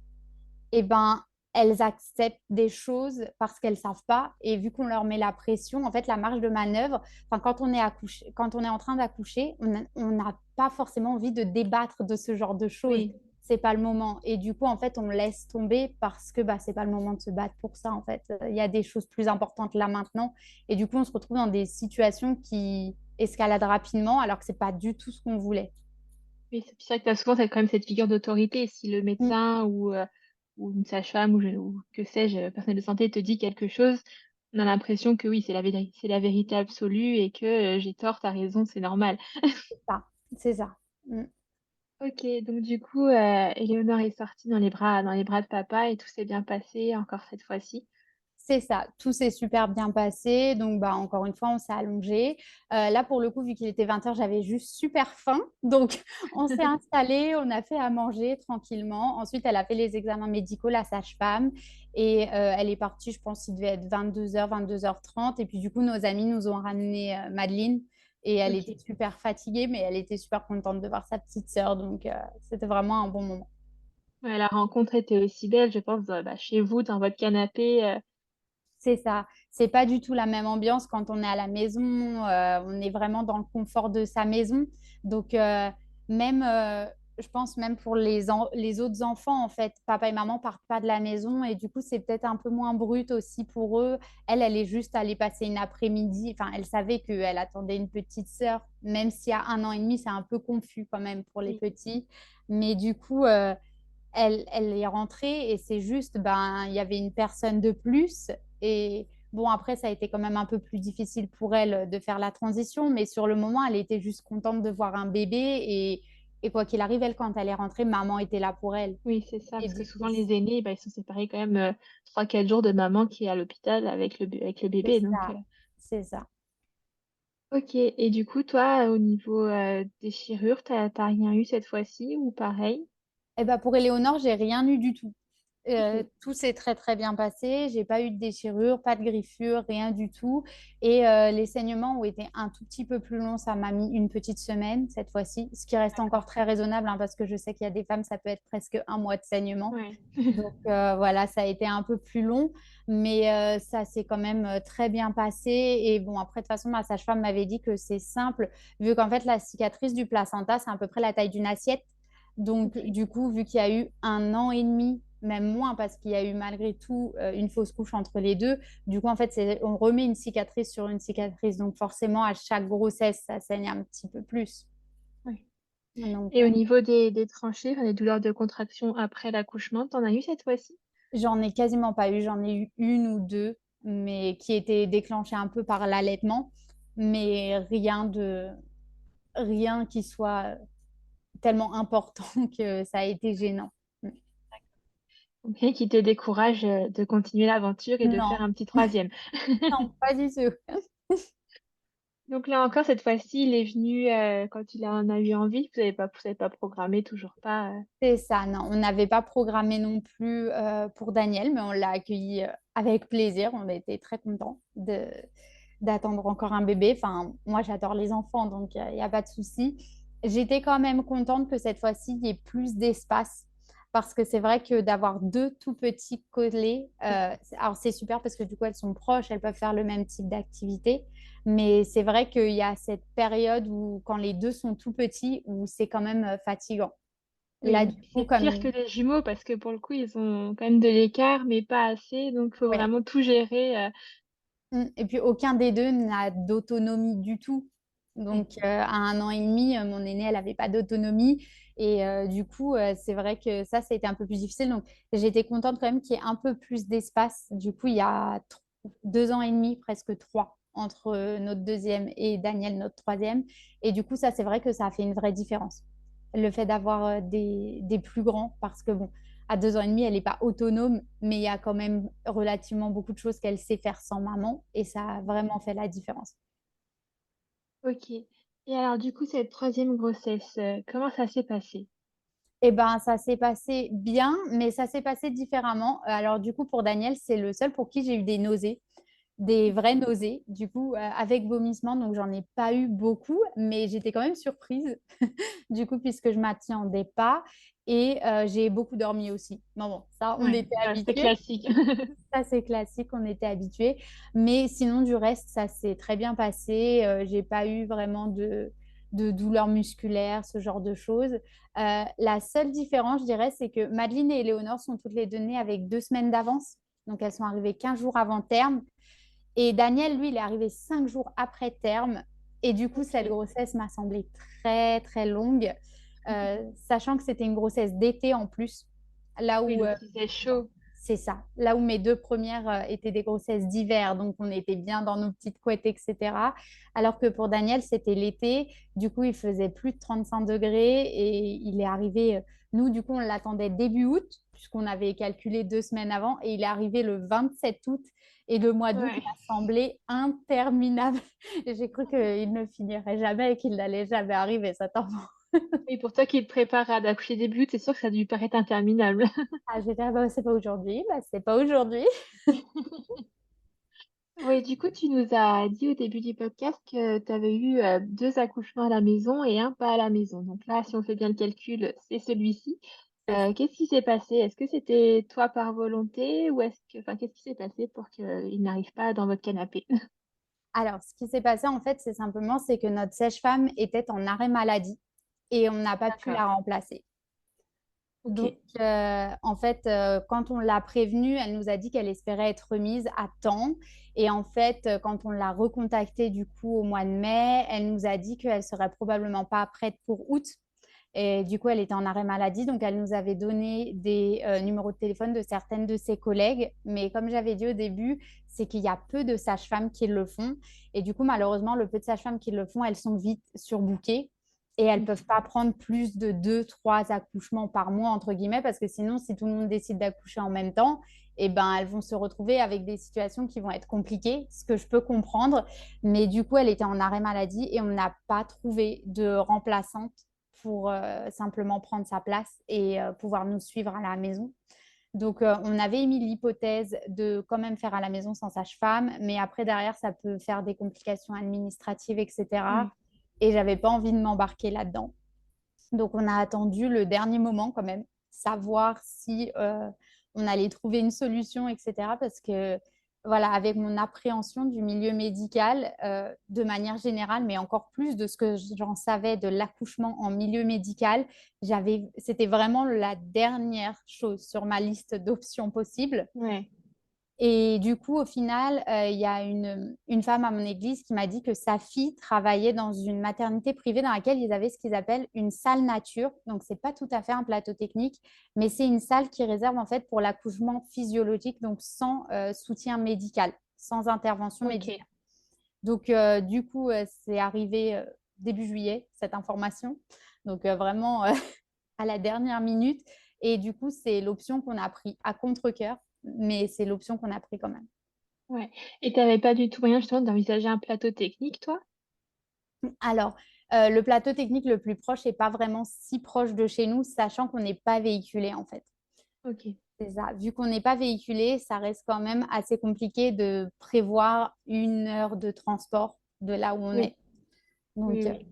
et ben, elles acceptent des choses parce qu'elles savent pas. Et vu qu'on leur met la pression, en fait, la marge de manœuvre, enfin, quand on est en train d'accoucher, on n'a pas forcément envie de débattre de ce genre de choses. Oui, C'est pas le moment. Et du coup, en fait, on laisse tomber parce que bah, c'est pas le moment de se battre pour ça. En fait, il y a des choses plus importantes là maintenant. Et du coup, on se retrouve dans des situations qui escaladent rapidement alors que c'est pas du tout ce qu'on voulait. oui, c'est vrai que tu as souvent quand même cette figure d'autorité. Si le Mm. médecin ou une sage-femme ou que sais-je, personnel de santé te dit quelque chose, on a l'impression que oui, c'est la vérité absolue et que j'ai tort, t'as raison, c'est normal. C'est ça. C'est ça. Mm. Ok, donc du coup, Éléonore est sortie dans les bras de papa et tout s'est bien passé encore cette fois-ci. C'est ça, tout s'est super bien passé. Donc, bah, encore une fois, on s'est allongé. Là, pour le coup, vu qu'il était 20 h, j'avais juste super faim. Donc, on s'est installé, on a fait à manger tranquillement. Ensuite, elle a fait les examens médicaux, la sage-femme. Et elle est partie, je pense, il devait être 22 h, 22 h 30. Et puis, du coup, nos amis nous ont ramené Madeleine. Et elle Ok. était super fatiguée, mais elle était super contente de voir sa petite sœur. Donc, c'était vraiment un bon moment. Ouais, la rencontre était aussi belle, je pense, bah, chez vous, dans votre canapé. C'est ça. C'est pas du tout la même ambiance quand on est à la maison. On est vraiment dans le confort de sa maison. Donc, même, je pense même pour les autres enfants, en fait, papa et maman partent pas de la maison et du coup, c'est peut-être un peu moins brut aussi pour eux. Elle est juste allée passer une après-midi. Enfin, elle savait qu'elle attendait une petite sœur, même s'il y a 1 an et demi, c'est un peu confus quand même pour les Oui. petits. Mais du coup, elle est rentrée et c'est juste, ben, il y avait une personne de plus. Et bon, après, ça a été quand même un peu plus difficile pour elle de faire la transition, mais sur le moment, elle était juste contente de voir un bébé. Et quoi qu'il arrive, elle, quand elle est rentrée, maman était là pour elle. Oui, c'est ça, Et parce que du coup, souvent les aînés, bah, ils sont séparés quand même 3-4 jours de maman qui est à l'hôpital avec avec le c'est bébé. Donc, ça. C'est ça. ok. Et du coup, toi, au niveau déchirure, t'as rien eu cette fois-ci ou pareil? Eh ben, pour Éléonore, j'ai rien eu du tout. Ok. Tout s'est très très bien passé. J'ai pas eu de déchirure, pas de griffure, rien du tout. Et les saignements ont été un tout petit peu plus longs. Ça m'a mis une petite semaine cette fois-ci, ce qui reste encore D'accord. très raisonnable hein, parce que je sais qu'il y a des femmes, ça peut être presque 1 mois de saignement. Ouais. Donc voilà, ça a été un peu plus long, mais ça s'est quand même très bien passé. Et bon, après, de toute façon, ma sage-femme m'avait dit que c'est simple, vu qu'en fait, la cicatrice du placenta, c'est à peu près la taille d'une assiette. Donc, Ok. du coup, vu qu'il y a eu 1 an et demi, même moins, parce qu'il y a eu malgré tout une fausse couche entre les deux, du coup, en fait, on remet une cicatrice sur une cicatrice. Donc, forcément, à chaque grossesse, ça saigne un petit peu plus. Ouais. Donc, Et au niveau des tranchées, enfin, des douleurs de contraction après l'accouchement, t'en as eu cette fois-ci? j'en ai quasiment pas eu. J'en ai eu une ou deux, mais qui étaient déclenchées un peu par l'allaitement, mais rien qui soit tellement important que ça a été gênant. Donc, rien qui te décourage de continuer l'aventure et de faire Non, un petit troisième. non, pas du tout. Donc là encore, cette fois-ci, il est venu quand il en a eu envie. Vous avez pas programmé, toujours pas. C'est ça, non. On n'avait pas programmé non plus pour Daniel, mais on l'a accueilli avec plaisir. On était très contents d'attendre encore un bébé. Enfin, moi, j'adore les enfants, donc il n'y a pas de souci. J'étais quand même contente que cette fois-ci, il y ait plus d'espace parce que c'est vrai que d'avoir deux tout petits collés, alors c'est super parce que du coup, elles sont proches, elles peuvent faire le même type d'activité. Mais c'est vrai qu'il y a cette période où, quand les deux sont tout petits, où c'est quand même fatigant. Là, Oui, du coup, c'est pire que les jumeaux parce que pour le coup, ils ont quand même de l'écart, mais pas assez, donc il faut ouais. vraiment tout gérer. Et puis, aucun des deux n'a d'autonomie du tout. Ouais. Donc, à 1 an et demi, mon aînée, elle n'avait pas d'autonomie. Et du coup, c'est vrai que ça a été un peu plus difficile. Donc, j'étais contente quand même qu'il y ait un peu plus d'espace. Du coup, il y a 2 ans et demi, presque trois, entre notre deuxième et Daniel, notre troisième. Et du coup, ça, c'est vrai que ça a fait une vraie différence. Le fait d'avoir des plus grands, parce que bon, à 2 ans et demi, elle n'est pas autonome, mais il y a quand même relativement beaucoup de choses qu'elle sait faire sans maman et ça a vraiment fait la différence. OK. Et alors du coup, cette troisième grossesse, comment ça s'est passé? Eh ben, ça s'est passé bien, mais ça s'est passé différemment. Alors, du coup, pour Daniel, c'est le seul pour qui j'ai eu des nausées, des vraies nausées, du coup, avec vomissement. Donc, j'en ai pas eu beaucoup, mais j'étais quand même surprise, du coup, puisque je m'attendais pas. Et j'ai beaucoup dormi aussi. Bon, ça, on Ouais, était bah, c'est habitués. classique. Ça, c'est classique, on était habitués. Mais sinon, du reste, ça s'est très bien passé. J'ai pas eu vraiment de douleurs musculaires, ce genre de choses. La seule différence, je dirais, c'est que Madeleine et Éléonore sont toutes les deux nées avec 2 semaines d'avance. Donc, elles sont arrivées 15 jours avant terme. Et Daniel, lui, il est arrivé 5 jours après terme. Et du coup, cette OK. grossesse m'a semblé très, très longue, sachant que c'était une grossesse d'été en plus. Là Oui, où donc il faisait chaud. c'est ça. Là où mes deux premières étaient des grossesses d'hiver, donc on était bien dans nos petites couettes, etc. Alors que pour Daniel, c'était l'été. Du coup, il faisait plus de 35 degrés et il est arrivé. Nous, du coup, on l'attendait début août, puisqu'on avait calculé 2 semaines avant, et il est arrivé le 27 août. Et le mois d'août Ouais. m'a semblé interminable. J'ai cru qu'il ne finirait jamais et qu'il n'allait jamais arriver, cet enfant. Et pour toi qui te prépares à d'accoucher début août, c'est sûr que ça a dû paraître interminable. Ah, j'ai dit, ah bah, c'est pas aujourd'hui, bah, c'est pas aujourd'hui. Oui, du coup, tu nous as dit au début du podcast que tu avais eu 2 accouchements à la maison et un pas à la maison. Donc là, si on fait bien le calcul, c'est celui-ci. Qu'est-ce qui s'est passé? Est-ce que c'était toi par volonté ou qu'est-ce qui s'est passé pour qu'il n'arrive pas dans votre canapé? Alors, ce qui s'est passé, en fait, c'est simplement c'est que notre sage-femme était en arrêt maladie et on n'a pas pu D'accord. la remplacer. Donc, OK. en fait, quand on l'a prévenue, elle nous a dit qu'elle espérait être remise à temps. Et en fait, quand on l'a recontactée du coup au mois de mai, elle nous a dit qu'elle serait probablement pas prête pour août. Et du coup, elle était en arrêt maladie, donc elle nous avait donné des numéros de téléphone de certaines de ses collègues. Mais comme j'avais dit au début, c'est qu'il y a peu de sages-femmes qui le font. Et du coup, malheureusement, le peu de sages-femmes qui le font, elles sont vite surbookées. Et elles ne Mmh. peuvent pas prendre plus de 2, 3 accouchements par mois, entre guillemets, parce que sinon, si tout le monde décide d'accoucher en même temps, eh ben, elles vont se retrouver avec des situations qui vont être compliquées, ce que je peux comprendre. Mais du coup, elle était en arrêt maladie et on n'a pas trouvé de remplaçante pour simplement prendre sa place et pouvoir nous suivre à la maison. Donc, on avait émis l'hypothèse de quand même faire à la maison sans sage-femme, mais après, derrière, ça peut faire des complications administratives, etc. Ouais. Et j'avais pas envie de m'embarquer là-dedans. Donc, on a attendu le dernier moment quand même, savoir si on allait trouver une solution, etc. Parce que, voilà, avec mon appréhension du milieu médical, de manière générale, mais encore plus de ce que j'en savais de l'accouchement en milieu médical, c'était vraiment la dernière chose sur ma liste d'options possibles. Ouais. Et du coup, au final, il y a une femme à mon église qui m'a dit que sa fille travaillait dans une maternité privée dans laquelle ils avaient ce qu'ils appellent une salle nature. Donc, ce n'est pas tout à fait un plateau technique, mais c'est une salle qui réserve en fait pour l'accouchement physiologique, donc sans soutien médical, sans intervention OK. médicale. Donc, du coup, c'est arrivé début juillet, cette information. Donc, vraiment à la dernière minute. Et du coup, c'est l'option qu'on a pris à contre-cœur, mais c'est l'option qu'on a pris quand même. Ouais. Et tu avais pas du tout moyen justement d'envisager un plateau technique, toi? Alors, le plateau technique le plus proche n'est pas vraiment si proche de chez nous, sachant qu'on n'est pas véhiculé en fait. OK. C'est ça. Vu qu'on n'est pas véhiculé, ça reste quand même assez compliqué de prévoir 1 heure de transport de là où on Oui. est. Donc, Oui, oui.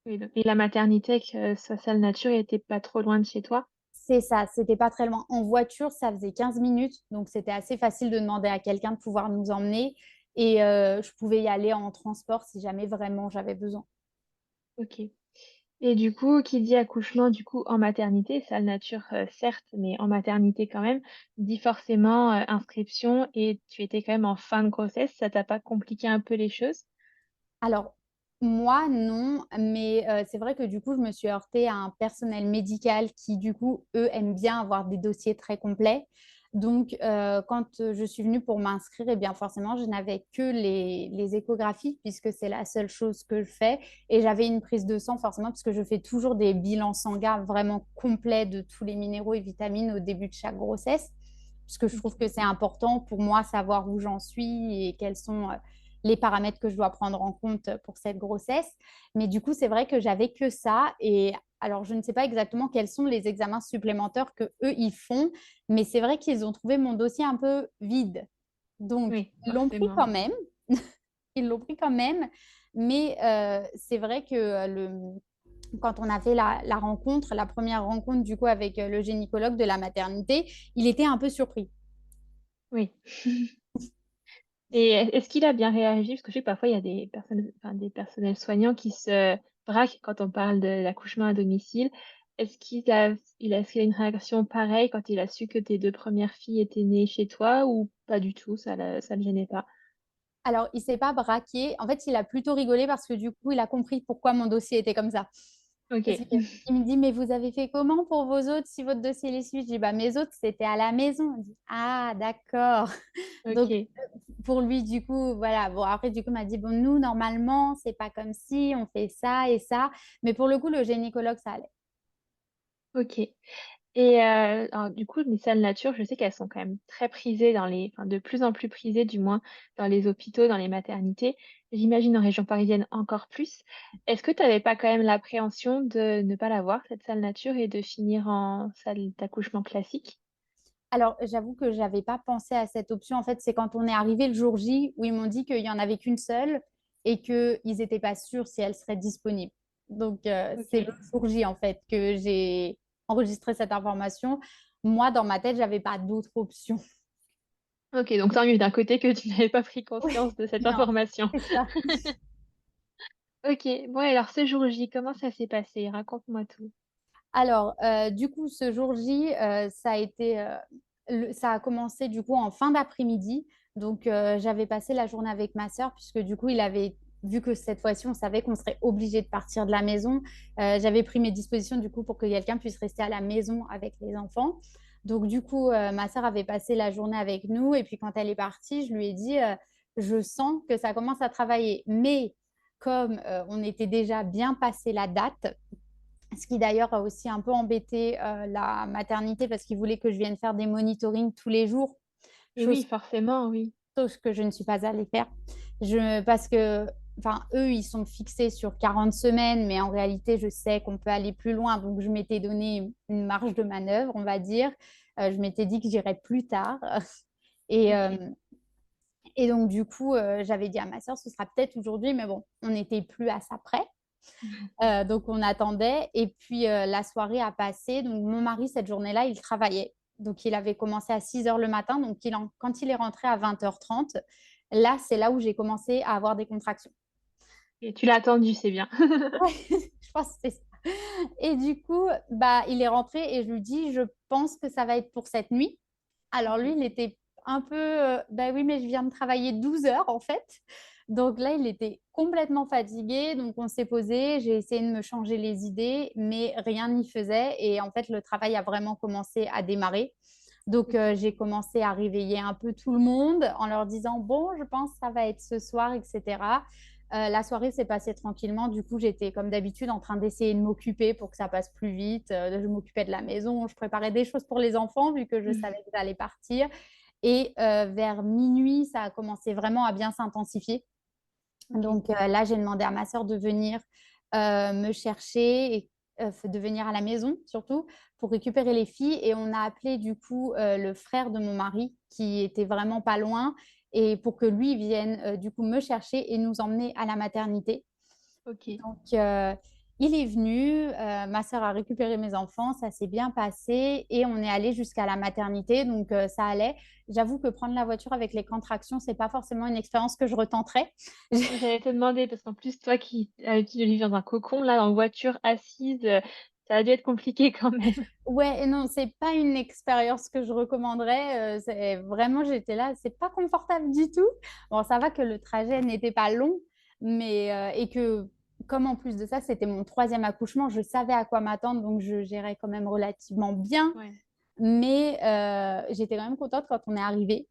Oui, et la maternité avec, sa salle nature était pas trop loin de chez toi? C'est ça, c'était pas très loin. En voiture, ça faisait 15 minutes, donc c'était assez facile de demander à quelqu'un de pouvoir nous emmener. Et je pouvais y aller en transport si jamais vraiment j'avais besoin. OK. Et du coup, qui dit accouchement, du coup, en maternité, salle nature, certes, mais en maternité quand même, dit forcément, inscription et tu étais quand même en fin de grossesse, ça t'a pas compliqué un peu les choses? Alors, moi, non, mais c'est vrai que du coup, je me suis heurtée à un personnel médical qui, du coup, eux, aiment bien avoir des dossiers très complets. Donc, quand je suis venue pour m'inscrire, eh bien, forcément, je n'avais que les échographies, puisque c'est la seule chose que je fais. Et j'avais une prise de sang, forcément, puisque je fais toujours des bilans sanguins vraiment complets de tous les minéraux et vitamines au début de chaque grossesse, puisque je trouve OK. que c'est important pour moi savoir où j'en suis et quels sont les paramètres que je dois prendre en compte pour cette grossesse. Mais du coup, c'est vrai que j'avais que ça. Et alors, je ne sais pas exactement quels sont les examens supplémentaires que eux ils font, mais c'est vrai qu'ils ont trouvé mon dossier un peu vide. Donc, Oui, ils l'ont pris forcément. quand même. Ils l'ont pris quand même. Mais c'est vrai que quand on a fait la rencontre, la première rencontre du coup avec le gynécologue de la maternité, il était un peu surpris. Oui. Et est-ce qu'il a bien réagi? Parce que je sais que parfois il y a des personnes, enfin des personnels soignants qui se braquent quand on parle de l'accouchement à domicile. Est-ce qu'il a une réaction pareille quand il a su que tes 2 premières filles étaient nées chez toi ou pas du tout, ça le gênait pas? Alors, il s'est pas braqué. En fait, il a plutôt rigolé parce que du coup, il a compris pourquoi mon dossier était comme ça. Parce OK. qu'il me dit, mais vous avez fait comment pour vos autres si votre dossier les suit? Je dis, bah, mes autres, c'était à la maison. Il dit, ah, d'accord. Donc, OK. pour lui, du coup, voilà. Bon, après, du coup, il m'a dit, bon, nous, normalement, c'est pas comme si on fait ça et ça. Mais pour le coup, le gynécologue, ça allait. OK. Et alors du coup, les salles nature, je sais qu'elles sont quand même très prisées de plus en plus prisées du moins dans les hôpitaux, dans les maternités. J'imagine en région parisienne encore plus. Est-ce que tu avais pas quand même l'appréhension de ne pas l'avoir, cette salle nature, et de finir en salle d'accouchement classique? Alors, j'avoue que j'avais pas pensé à cette option. En fait, c'est quand on est arrivé le jour J où ils m'ont dit qu'il y en avait qu'une seule et qu'ils n'étaient pas sûrs si elle serait disponible. Donc, c'est le OK. jour J, en fait, que j'ai enregistré cette information. Moi, dans ma tête, j'avais pas d'autre option. OK, donc tant mieux d'un côté que tu n'avais pas pris Oui, conscience de cette non, information. c'est ça. OK. Bon et alors ce jour J, comment ça s'est passé? Raconte-moi tout. Alors, du coup, ce jour J, ça a été, ça a commencé du coup en fin d'après-midi. Donc, j'avais passé la journée avec ma sœur puisque du coup, il avait vu que cette fois-ci, on savait qu'on serait obligé de partir de la maison. J'avais pris mes dispositions du coup pour que quelqu'un puisse rester à la maison avec les enfants. Donc, du coup, ma sœur avait passé la journée avec nous. Et puis, quand elle est partie, je lui ai dit, je sens que ça commence à travailler. Mais comme on était déjà bien passé la date, ce qui d'ailleurs a aussi un peu embêté la maternité parce qu'ils voulaient que je vienne faire des monitorings tous les jours, Et oui, chose forcément, oui. que je ne suis pas allée faire. Parce que, enfin, eux, ils sont fixés sur 40 semaines, mais en réalité, je sais qu'on peut aller plus loin. Donc, je m'étais donné une marge de manœuvre, on va dire. Je m'étais dit que j'irais plus tard. Et, OK. et donc, du coup, j'avais dit à ma soeur, ce sera peut-être aujourd'hui, mais bon, on n'était plus à ça près. Donc, on attendait. Et puis, la soirée a passé. Donc, mon mari, cette journée-là, il travaillait. Donc, il avait commencé à 6 heures le matin. Donc, quand il est rentré à 20h30, là, c'est là où j'ai commencé à avoir des contractions. Et tu l'as attendu, c'est bien. Ouais, je pense que c'est ça. Et du coup, bah, il est rentré et je lui dis, je pense que ça va être pour cette nuit. Alors lui, OK. il était un peu, bah oui, mais je viens de travailler 12 heures en fait. Donc là, il était complètement fatigué. Donc on s'est posé, j'ai essayé de me changer les idées, mais rien n'y faisait. Et en fait, le travail a vraiment commencé à démarrer. Donc OK. j'ai commencé à réveiller un peu tout le monde en leur disant, bon, je pense que ça va être ce soir, etc. La soirée s'est passée tranquillement. Du coup, j'étais comme d'habitude en train d'essayer de m'occuper pour que ça passe plus vite. Je m'occupais de la maison, je préparais des choses pour les enfants vu que je savais que j'allais partir. Et vers minuit, ça a commencé vraiment à bien s'intensifier. OK. Donc là, j'ai demandé à ma sœur de venir me chercher et de venir à la maison surtout pour récupérer les filles. Et on a appelé du coup le frère de mon mari qui était vraiment pas loin et pour que lui vienne du coup me chercher et nous emmener à la maternité. OK. Donc, il est venu, ma sœur a récupéré mes enfants, ça s'est bien passé et on est allé jusqu'à la maternité, donc ça allait. J'avoue que prendre la voiture avec les contractions, c'est pas forcément une expérience que je retenterais. J'allais te demander parce qu'en plus, toi qui as l'habitude de vivre dans un cocon, là, en voiture assise, ça a dû être compliqué quand même. Ouais, et non, c'est pas une expérience que je recommanderais. C'est vraiment, j'étais là, c'est pas confortable du tout. Bon, ça va que le trajet n'était pas long, mais et que comme en plus de ça, c'était mon troisième accouchement, je savais à quoi m'attendre, donc je gérais quand même relativement bien. Ouais. Mais j'étais quand même contente quand on est arrivé.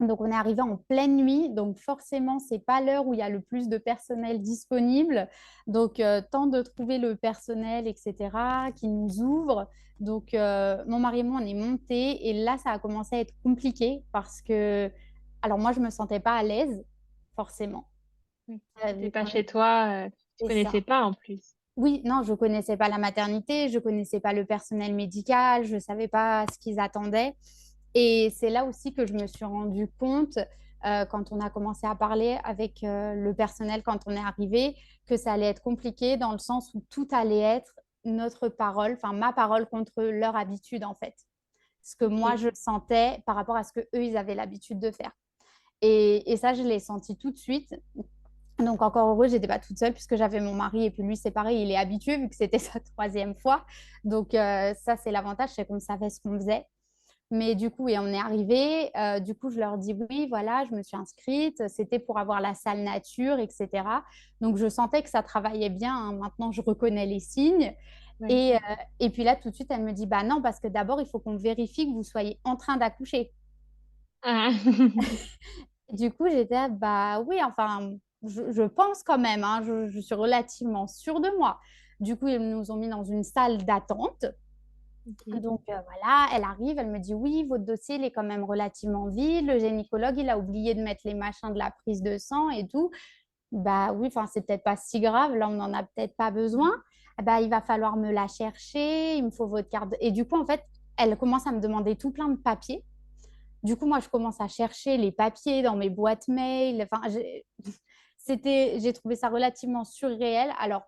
Donc, on est arrivé en pleine nuit. Donc, forcément, ce n'est pas l'heure où il y a le plus de personnel disponible. Donc, temps de trouver le personnel, etc., qui nous ouvre. Donc, mon mari et moi, on est montés. Et là, ça a commencé à être compliqué parce que, alors moi, je ne me sentais pas à l'aise, forcément. Mmh. Vu C'était pas qu'on chez toi, tu était ça. connaissais pas en plus. Oui, non, je ne connaissais pas la maternité, je ne connaissais pas le personnel médical, je ne savais pas ce qu'ils attendaient. Et c'est là aussi que je me suis rendu compte, quand on a commencé à parler avec le personnel, quand on est arrivé, que ça allait être compliqué dans le sens où tout allait être notre parole, enfin ma parole contre leur habitude en fait. Ce que moi OK. je sentais par rapport à ce que eux ils avaient l'habitude de faire. Et ça, je l'ai senti tout de suite. Donc, encore heureux, j'étais pas toute seule puisque j'avais mon mari et puis lui, c'est pareil, il est habitué vu que c'était sa troisième fois. Donc, ça, c'est l'avantage, c'est qu'on savait ce qu'on faisait. Mais du coup, et on est arrivé. Du coup, je leur dis oui, voilà, je me suis inscrite. C'était pour avoir la salle nature, etc. Donc, je sentais que ça travaillait bien, hein. Maintenant, je reconnais les signes. Ouais. Et puis là, tout de suite, elle me dit, bah non, parce que d'abord, il faut qu'on vérifie que vous soyez en train d'accoucher. Ah! Du coup, j'étais là, bah oui, enfin, je pense quand même, hein, je suis relativement sûre de moi. Du coup, ils nous ont mis dans une salle d'attente. OK. Donc voilà, elle arrive, elle me dit oui, votre dossier il est quand même relativement vide. Le gynécologue, il a oublié de mettre les machins de la prise de sang et tout. Bah oui, enfin, c'est peut-être pas si grave. Là, on n'en a peut-être pas besoin. Ah bah, il va falloir me la chercher. Il me faut votre carte. Et du coup, en fait, elle commence à me demander tout plein de papiers. Du coup, moi, je commence à chercher les papiers dans mes boîtes mail. Enfin, j'ai trouvé ça relativement surréel. Alors,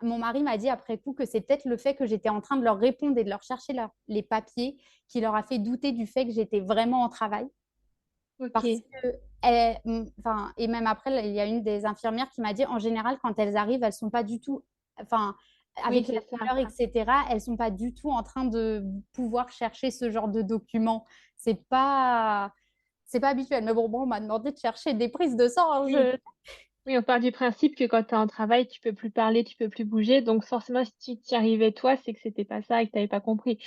mon mari m'a dit après coup que c'est peut-être le fait que j'étais en train de leur répondre et de leur chercher les papiers qui leur a fait douter du fait que j'étais vraiment en travail. Parce OK. que, enfin, et même après, il y a une des infirmières qui m'a dit en général, quand elles arrivent, elles sont pas du tout, enfin, Oui, avec la c'est ça. douleur, etc., elles sont pas du tout en train de pouvoir chercher ce genre de documents. C'est pas, c'est pas habituel. Mais bon, on m'a demandé de chercher des prises de sang, hein. Oui. Oui, on part du principe que quand tu es en travail, tu peux plus parler, tu peux plus bouger, donc forcément, si tu y arrivais toi, c'est que c'était pas ça et que tu avais pas compris.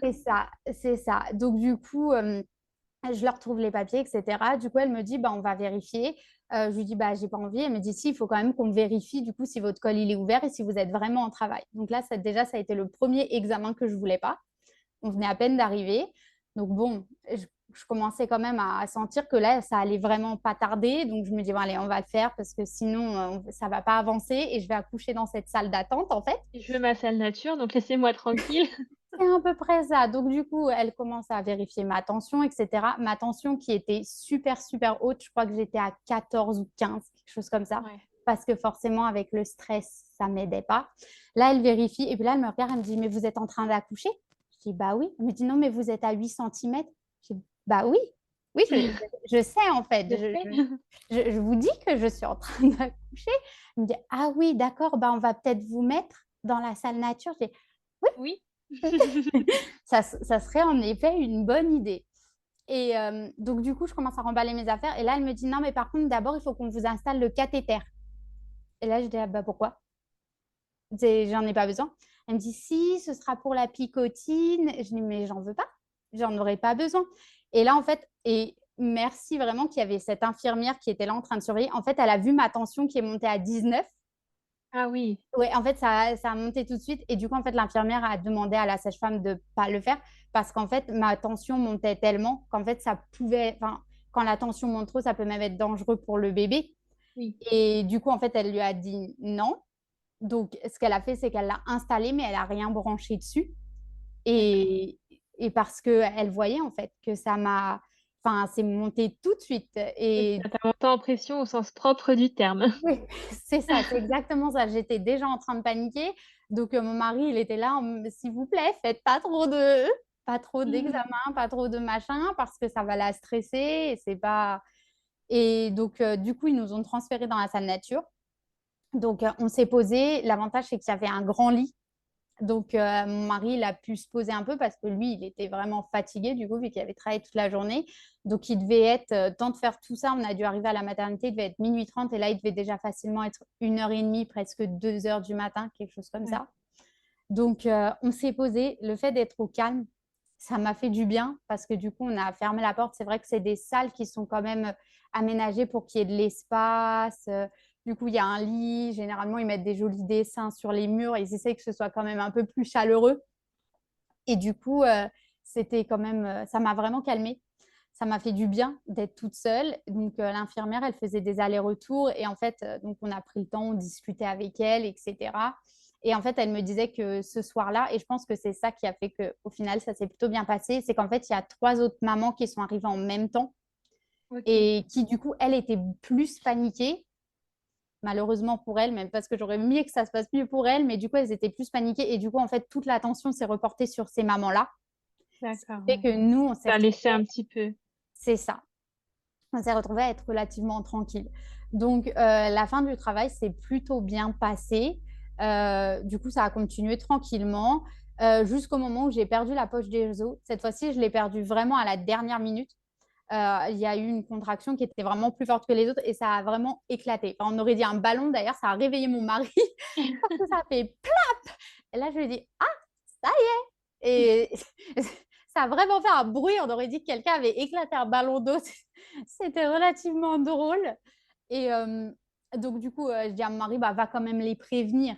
C'est ça, c'est ça. Donc du coup, je leur trouve les papiers, etc. Du coup, elle me dit, bah, on va vérifier. Je lui dis, bah, j'ai pas envie. Elle me dit, si, il faut quand même qu'on vérifie du coup si votre col il est ouvert et si vous êtes vraiment en travail. Donc là, déjà, ça a été le premier examen que je voulais pas. On venait à peine d'arriver. Donc bon, je commençais quand même à sentir que là, ça allait vraiment pas tarder. Donc je me dis, bon, allez, on va le faire parce que sinon, ça va pas avancer et je vais accoucher dans cette salle d'attente, en fait. Je veux ma salle nature, donc laissez-moi tranquille. C'est à peu près ça. Donc, du coup, elle commence à vérifier ma tension, etc. Ma tension qui était super, super haute. Je crois que j'étais à 14 ou 15, quelque chose comme ça. Ouais. Parce que forcément, avec le stress, ça ne m'aidait pas. Là, elle vérifie. Et puis là, elle me regarde. Elle me dit, mais vous êtes en train d'accoucher? Je dis, bah oui. Elle me dit, non, mais vous êtes à 8 centimètres. Je dis, bah oui. Oui, je sais en fait. Je sais. Je vous dis que je suis en train d'accoucher. Elle me dit, ah oui, d'accord. Bah, on va peut-être vous mettre dans la salle nature. Je dis, Oui. ça serait en effet une bonne idée. Et donc, du coup, je commence à remballer mes affaires. Et là, elle me dit, non, mais par contre, d'abord, il faut qu'on vous installe le cathéter. Et là, je dis, ah, bah, pourquoi? J'en ai pas besoin. Elle me dit, si, ce sera pour la picotine. Je dis, mais j'en veux pas. J'en aurais pas besoin. Et là, en fait, et merci vraiment qu'il y avait cette infirmière qui était là en train de surveiller. En fait, elle a vu ma tension qui est montée à 19. Ah oui. Ouais, en fait, ça a monté tout de suite. Et du coup, en fait, l'infirmière a demandé à la sage-femme de ne pas le faire parce qu'en fait, ma tension montait tellement qu'en fait, ça pouvait, enfin, quand la tension monte trop, ça peut même être dangereux pour le bébé. Oui. Et du coup, en fait, elle lui a dit non. Donc, ce qu'elle a fait, c'est qu'elle l'a installé, mais elle n'a rien branché dessus. D'accord. Et parce qu'elle voyait, en fait, que ça m'a. enfin, c'est monté tout de suite. C'est Et ça, tu monté en pression au sens propre du terme. oui, c'est ça, c'est exactement ça. J'étais déjà en train de paniquer. Donc, mon mari, il était là, s'il vous plaît, faites pas trop d'examens, pas trop de machin, parce que ça va la stresser. Et c'est pas. Et donc, du coup, ils nous ont transférés dans la salle nature. Donc, on s'est posé. L'avantage, c'est qu'il y avait un grand lit. Donc, mon mari, il a pu se poser un peu parce que lui, il était vraiment fatigué, du coup, vu qu'il avait travaillé toute la journée. Donc, il devait être, temps de faire tout ça, on a dû arriver à la maternité, il devait être minuit 30 et là, il devait déjà facilement être 1h30, presque 2h du matin, quelque chose comme Ouais. ça. Donc, on s'est posé. Le fait d'être au calme, ça m'a fait du bien parce que du coup, on a fermé la porte. C'est vrai que c'est des salles qui sont quand même aménagées pour qu'il y ait de l'espace. Du coup, il y a un lit. Généralement, ils mettent des jolis dessins sur les murs. Ils essaient que ce soit quand même un peu plus chaleureux. Et du coup, c'était quand même, ça m'a vraiment calmée. Ça m'a fait du bien d'être toute seule. Donc, l'infirmière, elle faisait des allers-retours. Et en fait, donc, on a pris le temps, on discutait avec elle, etc. Et en fait, elle me disait que ce soir-là, et je pense que c'est ça qui a fait qu'au final, ça s'est plutôt bien passé, c'est qu'en fait, il y a 3 autres mamans qui sont arrivées en même temps OK. et qui, du coup, elle était plus paniquée, malheureusement pour elle, même parce que j'aurais mieux que ça se passe mieux pour elle, mais du coup, elles étaient plus paniquées. Et du coup, en fait, toute l'attention s'est reportée sur ces mamans-là. Ce qui D'accord, fait ouais. que nous, on s'est Tu laissé retrouvés, un petit peu. c'est ça, on s'est retrouvés à être relativement tranquille. Donc, la fin du travail s'est plutôt bien passée. Du coup, ça a continué tranquillement jusqu'au moment où j'ai perdu la poche des os. Cette fois-ci, je l'ai perdue vraiment à la dernière minute. Il y a eu une contraction qui était vraiment plus forte que les autres et ça a vraiment éclaté. Enfin, on aurait dit un ballon, d'ailleurs, ça a réveillé mon mari parce que ça a fait plap. Et là, je lui ai dit, ah, ça y est. Et ça a vraiment fait un bruit. On aurait dit que quelqu'un avait éclaté un ballon d'eau. C'était relativement drôle. Et donc, du coup, je dis à mon mari, bah, va quand même les prévenir,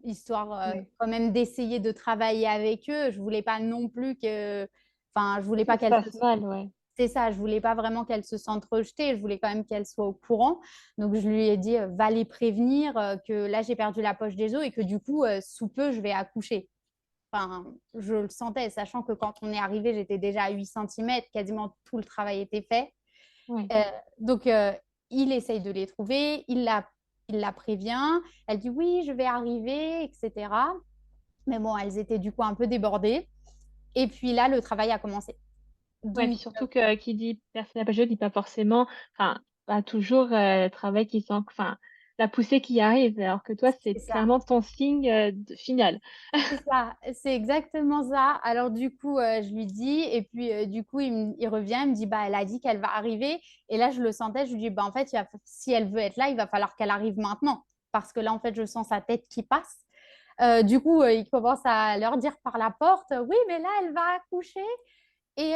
histoire Ouais. quand même d'essayer de travailler avec eux. Je voulais pas non plus que. Enfin, je voulais Ça pas se qu'elle passe se. mal, ouais. C'est ça, je voulais pas vraiment qu'elle se sente rejetée. Je voulais quand même qu'elle soit au courant. Donc, je lui ai dit, va les prévenir que là, j'ai perdu la poche des os et que du coup, sous peu, je vais accoucher. Enfin, je le sentais, sachant que quand on est arrivé, j'étais déjà à 8 cm, quasiment tout le travail était fait. Ouais. Euh, donc, il essaye de les trouver, il la prévient, elle dit oui, je vais arriver, etc. Mais bon, elles étaient du coup un peu débordées. Et puis là, le travail a commencé. Ouais, puis Donc, surtout que qui dit personne n'a pas joué dit pas forcément, enfin, pas toujours le travail qui sent, enfin, la poussée qui arrive, alors que toi, c'est c'est ça. clairement ton signe final. C'est ça, c'est exactement ça. Alors du coup, je lui dis, et puis du coup, il revient, il me dit, bah, elle a dit qu'elle va arriver. Et là, je le sentais, je lui dis, bah, en fait, si elle veut être là, il va falloir qu'elle arrive maintenant. Parce que là, en fait, je sens sa tête qui passe. Du coup, il commence à leur dire par la porte, oui, mais là, elle va accoucher. Et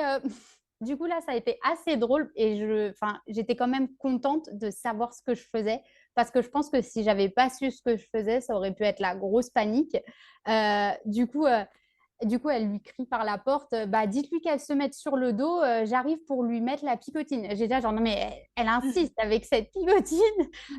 du coup, là, ça a été assez drôle et j'étais quand même contente de savoir ce que je faisais parce que je pense que si j'avais pas su ce que je faisais, ça aurait pu être la grosse panique. Euh, du coup, euh, du coup, elle lui crie par la porte, bah, dites-lui qu'elle se mette sur le dos, j'arrive pour lui mettre la picotine. J'ai déjà genre, non, mais elle insiste avec cette picotine,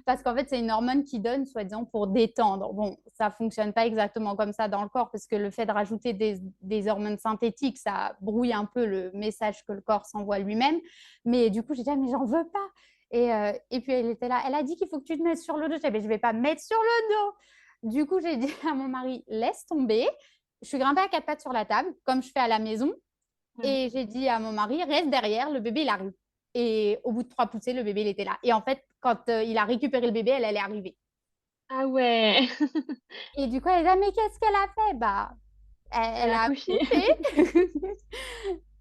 parce qu'en fait, c'est une hormone qui donne, soi-disant, pour détendre. Bon, ça fonctionne pas exactement comme ça dans le corps, parce que le fait de rajouter des hormones synthétiques, ça brouille un peu le message que le corps s'envoie lui-même. Mais du coup, j'ai dit, ah, mais j'en veux pas. Et puis, elle était là, elle a dit qu'il faut que tu te mettes sur le dos. Je vais pas me mettre sur le dos. Du coup, j'ai dit à mon mari, laisse tomber. Je suis grimpée à 4 pattes sur la table, comme je fais à la maison. Ouais. Et j'ai dit à mon mari, reste derrière, le bébé, il arrive. Et au bout de 3 poussées, le bébé, il était là. Et en fait, quand il a récupéré le bébé, elle est arrivée. Ah ouais! Et du coup, elle a dit, mais qu'est-ce qu'elle a fait? Bah, Elle elle a a accouché. accouché.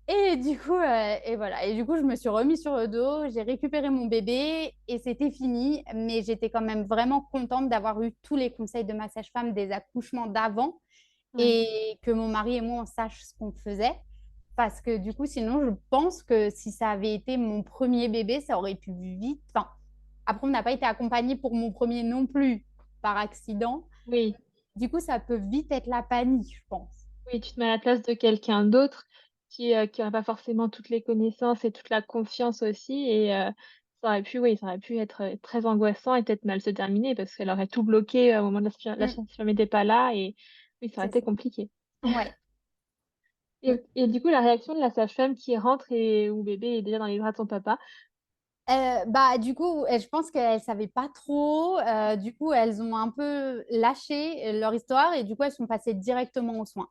Et du coup, et voilà. Et du coup, je me suis remise sur le dos, j'ai récupéré mon bébé et c'était fini. Mais j'étais quand même vraiment contente d'avoir eu tous les conseils de ma sage-femme des accouchements d'avant Ouais. et que mon mari et moi, on sache ce qu'on faisait. Parce que du coup, sinon, je pense que si ça avait été mon premier bébé, ça aurait pu vite. Enfin, après, on n'a pas été accompagné pour mon premier non plus, par accident. Oui. Du coup, ça peut vite être la panique, je pense. Oui, tu te mets à la place de quelqu'un d'autre qui aurait pas forcément toutes les connaissances et toute la confiance aussi et ça aurait pu, oui, ça aurait pu être, très angoissant et peut-être mal se terminer parce qu'elle aurait tout bloqué au moment de la Mm, sage-femme n'était pas là et oui, ça aurait c'est été ça. compliqué. Ouais. Et du coup, la réaction de la sage-femme qui rentre et où bébé est déjà dans les bras de son papa. Bah, du coup, je pense qu'elles ne savaient pas trop. Du coup, elles ont un peu lâché leur histoire et du coup, elles sont passées directement aux soins.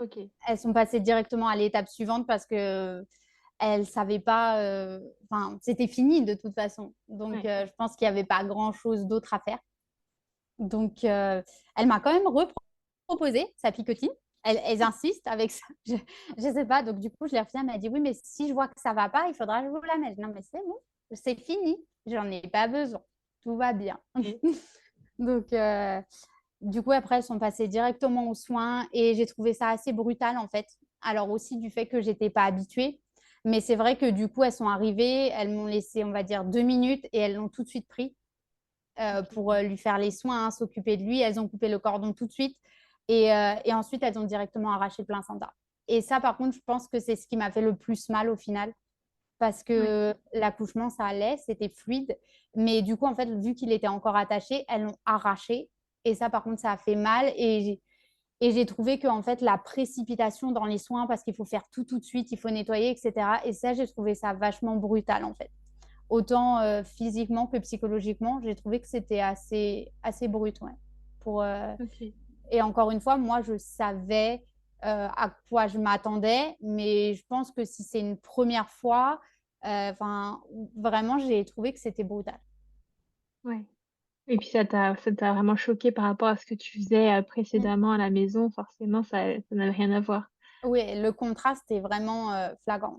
Ok. Elles sont passées directement à l'étape suivante parce que elles savaient pas. Enfin, c'était fini de toute façon. Donc, Ouais. je pense qu'il n'y avait pas grand-chose d'autre à faire. Donc, elle m'a quand même reproposé sa picotine. Elles insistent avec ça. Je sais pas. Donc, du coup, je l'ai refusé. Elle m'a dit oui, mais si je vois que ça va pas, il faudra que je vous la mette. Non, mais c'est bon, c'est fini. J'en ai pas besoin. Tout va bien. Ok. Donc, du coup, après, elles sont passées directement aux soins et j'ai trouvé ça assez brutal en fait. Alors aussi du fait que j'étais pas habituée. Mais c'est vrai que du coup, elles sont arrivées, elles m'ont laissé, on va dire, 2 minutes et elles l'ont tout de suite pris Ok. pour lui faire les soins, hein, s'occuper de lui. Elles ont coupé le cordon tout de suite et ensuite, elles ont directement arraché le placenta. Et ça, par contre, je pense que c'est ce qui m'a fait le plus mal au final parce Ouais. que l'accouchement, ça allait, c'était fluide. Mais du coup, en fait, vu qu'il était encore attaché, elles l'ont arraché. Et ça, par contre, ça a fait mal. Et j'ai trouvé que en fait, la précipitation dans les soins, parce qu'il faut faire tout de suite, il faut nettoyer, etc. Et ça, j'ai trouvé ça vachement brutal, en fait. Autant physiquement que psychologiquement, j'ai trouvé que c'était assez brut, ouais. Pour, Ok. et encore une fois, moi, je savais à quoi je m'attendais, mais je pense que si c'est une première fois, enfin, vraiment, j'ai trouvé que c'était brutal. Ouais. Et puis ça t'a vraiment choqué par rapport à ce que tu faisais, Mm. précédemment à la maison, forcément ça n'avait rien à voir. Oui, le contraste est vraiment flagrant.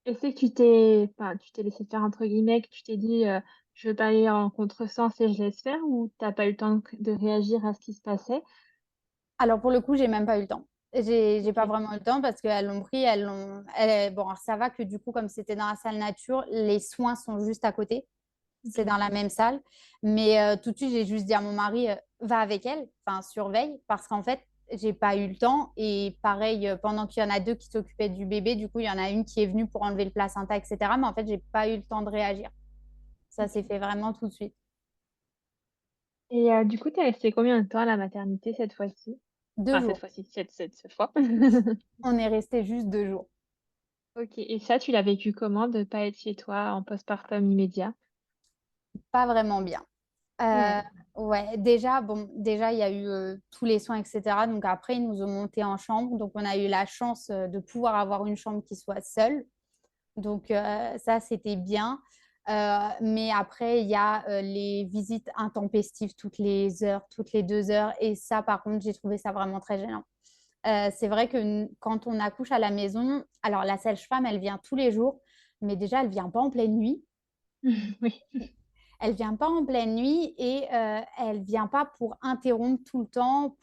Et c'est que tu t'es laissé faire entre guillemets, que tu t'es dit, «Je veux pas aller en contresens et je laisse faire» ou t'as pas eu le temps de réagir à ce qui se passait? Alors pour le coup, j'ai même pas eu le temps. J'ai pas OK. vraiment eu le temps parce qu'elles l'ont pris, bon, alors ça va que du coup, comme c'était dans la salle nature, les soins sont juste à côté. C'est OK. dans la même salle. Mais tout de suite, j'ai juste dit à mon mari, va avec elle, enfin, surveille, parce qu'en fait, j'ai pas eu le temps. Et pareil, pendant qu'il y en a deux qui s'occupaient du bébé, du coup, il y en a une qui est venue pour enlever le placenta, etc. Mais en fait, j'ai pas eu le temps de réagir. Ça s'est OK. fait vraiment tout de suite. Et du coup, tu es restée combien de temps à la maternité cette fois-ci? Deux Enfin cette jours. fois-ci, cette fois. On est resté juste 2 jours. OK et ça, tu l'as vécu comment de pas être chez toi en postpartum immédiat? Pas vraiment bien. Ouais. Euh, ouais, déjà, bon, déjà, il y a eu tous les soins, etc. Donc après, ils nous ont monté en chambre. Donc on a eu la chance de pouvoir avoir une chambre qui soit seule. Donc ça, c'était bien. Mais après, il y a les visites intempestives toutes les heures, toutes les 2 heures. Et ça, par contre, j'ai trouvé ça vraiment très gênant. C'est vrai que quand on accouche à la maison, alors la sage-femme, elle vient tous les jours, mais déjà, elle vient pas en pleine nuit. Oui. Elle vient pas en pleine nuit et elle vient pas pour interrompre tout le temps,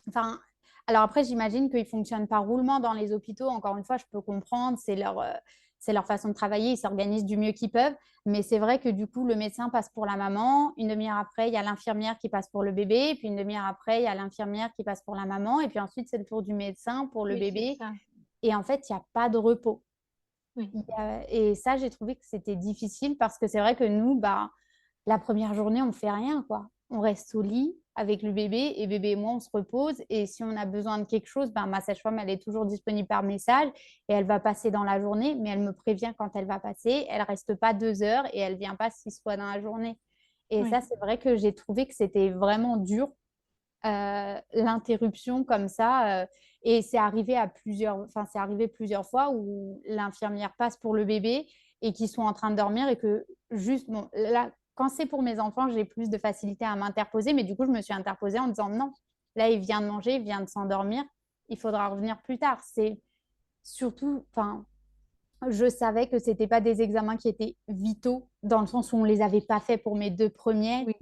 enfin, alors après, j'imagine qu'ils fonctionnent par roulement dans les hôpitaux. Encore une fois, je peux comprendre, c'est leur façon de travailler, ils s'organisent du mieux qu'ils peuvent. Mais c'est vrai que du coup, le médecin passe pour la maman. Une demi-heure après, il y a l'infirmière qui passe pour le bébé. Puis une demi-heure après, il y a l'infirmière qui passe pour la maman. Et puis ensuite, c'est le tour du médecin pour le Oui, c'est bébé. ça. Et en fait, il n'y a pas de repos. Oui. Et ça, j'ai trouvé que c'était difficile parce que c'est vrai que nous, bah, la première journée, on ne fait rien, quoi. On reste au lit avec le bébé et bébé et moi, on se repose. Et si on a besoin de quelque chose, ben, ma sage-femme, elle est toujours disponible par message et elle va passer dans la journée, mais elle me prévient quand elle va passer. Elle reste pas 2 heures et elle vient pas 6 fois dans la journée. Et Oui. ça, c'est vrai que j'ai trouvé que c'était vraiment dur l'interruption comme ça. Et c'est arrivé enfin, c'est arrivé plusieurs fois où l'infirmière passe pour le bébé et qu'ils sont en train de dormir et que juste, bon, là, quand c'est pour mes enfants, j'ai plus de facilité à m'interposer, mais du coup, je me suis interposée en disant non, là, il vient de manger, il vient de s'endormir, il faudra revenir plus tard. C'est surtout, enfin, je savais que c'était pas des examens qui étaient vitaux dans le sens où on les avait pas fait pour mes deux premiers Oui.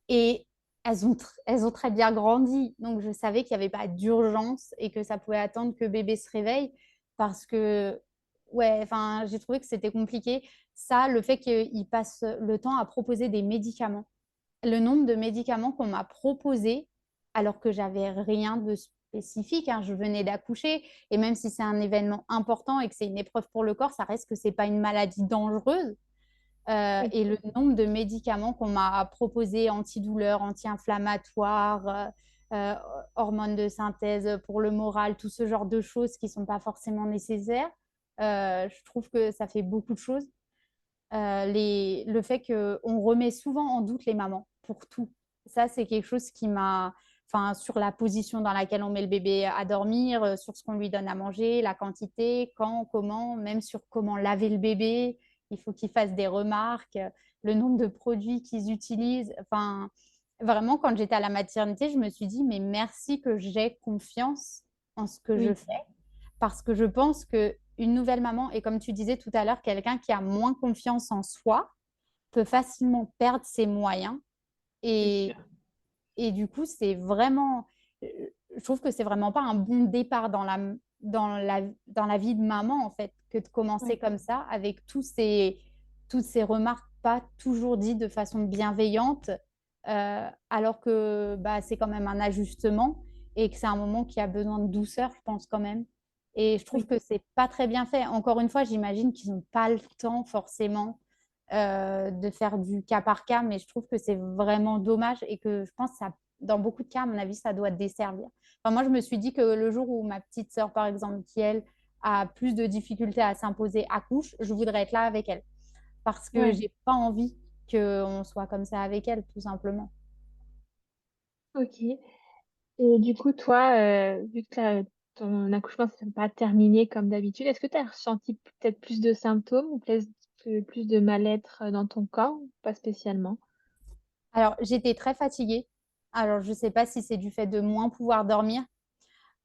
et elles ont très bien grandi. Donc, je savais qu'il n'y avait pas d'urgence et que ça pouvait attendre que bébé se réveille parce que, ouais, enfin, j'ai trouvé que c'était compliqué. Ça, le fait qu'il passe le temps à proposer des médicaments, le nombre de médicaments qu'on m'a proposés alors que j'avais rien de spécifique, hein. Je venais d'accoucher et même si c'est un événement important et que c'est une épreuve pour le corps, ça reste que c'est pas une maladie dangereuse. Oui. Et le nombre de médicaments qu'on m'a proposés, antidouleurs, anti-inflammatoires, euh, hormones de synthèse pour le moral, tout ce genre de choses qui ne sont pas forcément nécessaires. Je trouve que ça fait beaucoup de choses. Le fait qu'on remet souvent en doute les mamans pour tout. Ça, c'est quelque chose qui m'a, enfin, sur la position dans laquelle on met le bébé à dormir, sur ce qu'on lui donne à manger, la quantité, quand, comment, même sur comment laver le bébé. Il faut qu'ils fassent des remarques, le nombre de produits qu'ils utilisent. Enfin, vraiment, quand j'étais à la maternité, je me suis dit, mais merci que j'ai confiance en ce que je Oui, fais parce que je pense que une nouvelle maman, et comme tu disais tout à l'heure, quelqu'un qui a moins confiance en soi peut facilement perdre ses moyens. c'est sûr. Et, et du coup, c'est vraiment, je trouve que c'est vraiment pas un bon départ dans la vie de maman, en fait, que de commencer Ouais, comme ça, avec toutes ces remarques pas toujours dites de façon bienveillante, alors que bah, c'est quand même un ajustement et que c'est un moment qui a besoin de douceur, je pense quand même. Et je trouve oui, que c'est pas très bien fait. Encore une fois, j'imagine qu'ils n'ont pas le temps forcément de faire du cas par cas, mais je trouve que c'est vraiment dommage et que je pense que ça, dans beaucoup de cas, à mon avis, ça doit desservir. Enfin, moi, je me suis dit que le jour où ma petite sœur, par exemple, qui elle a plus de difficultés à s'imposer, accouche, je voudrais être là avec elle parce que ouais, j'ai pas envie qu'on soit comme ça avec elle, tout simplement. ok. Et du coup, toi, vu que ton accouchement ne s'est pas terminé comme d'habitude, est-ce que tu as ressenti peut-être plus de symptômes ou plus de mal-être dans ton corps ou pas spécialement? Alors, j'étais très fatiguée. Alors, je sais pas si c'est du fait de moins pouvoir dormir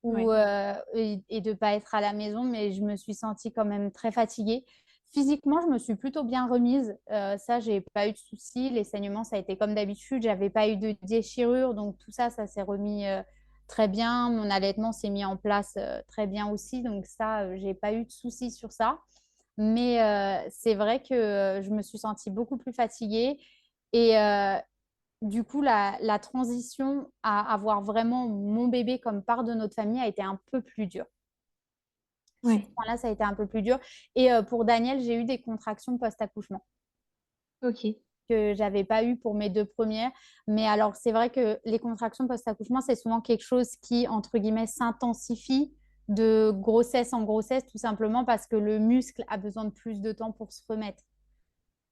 ou, Ouais, et de ne pas être à la maison, mais je me suis sentie quand même très fatiguée. Physiquement, je me suis plutôt bien remise. Ça, j'ai pas eu de soucis. Les saignements, ça a été comme d'habitude. J'avais pas eu de déchirure, donc tout ça, ça s'est remis très bien. Mon allaitement s'est mis en place très bien aussi, donc ça, j'ai pas eu de soucis sur ça. Mais c'est vrai que je me suis sentie beaucoup plus fatiguée et du coup, la transition à avoir vraiment mon bébé comme part de notre famille a été un peu plus dure. Sur ce ouais, point-là, ça a été un peu plus dur. Et pour Daniel, j'ai eu des contractions post-accouchement ok. que j'avais pas eu pour mes deux premières. Mais alors, c'est vrai que les contractions post-accouchement, c'est souvent quelque chose qui, entre guillemets, s'intensifie de grossesse en grossesse, tout simplement parce que le muscle a besoin de plus de temps pour se remettre.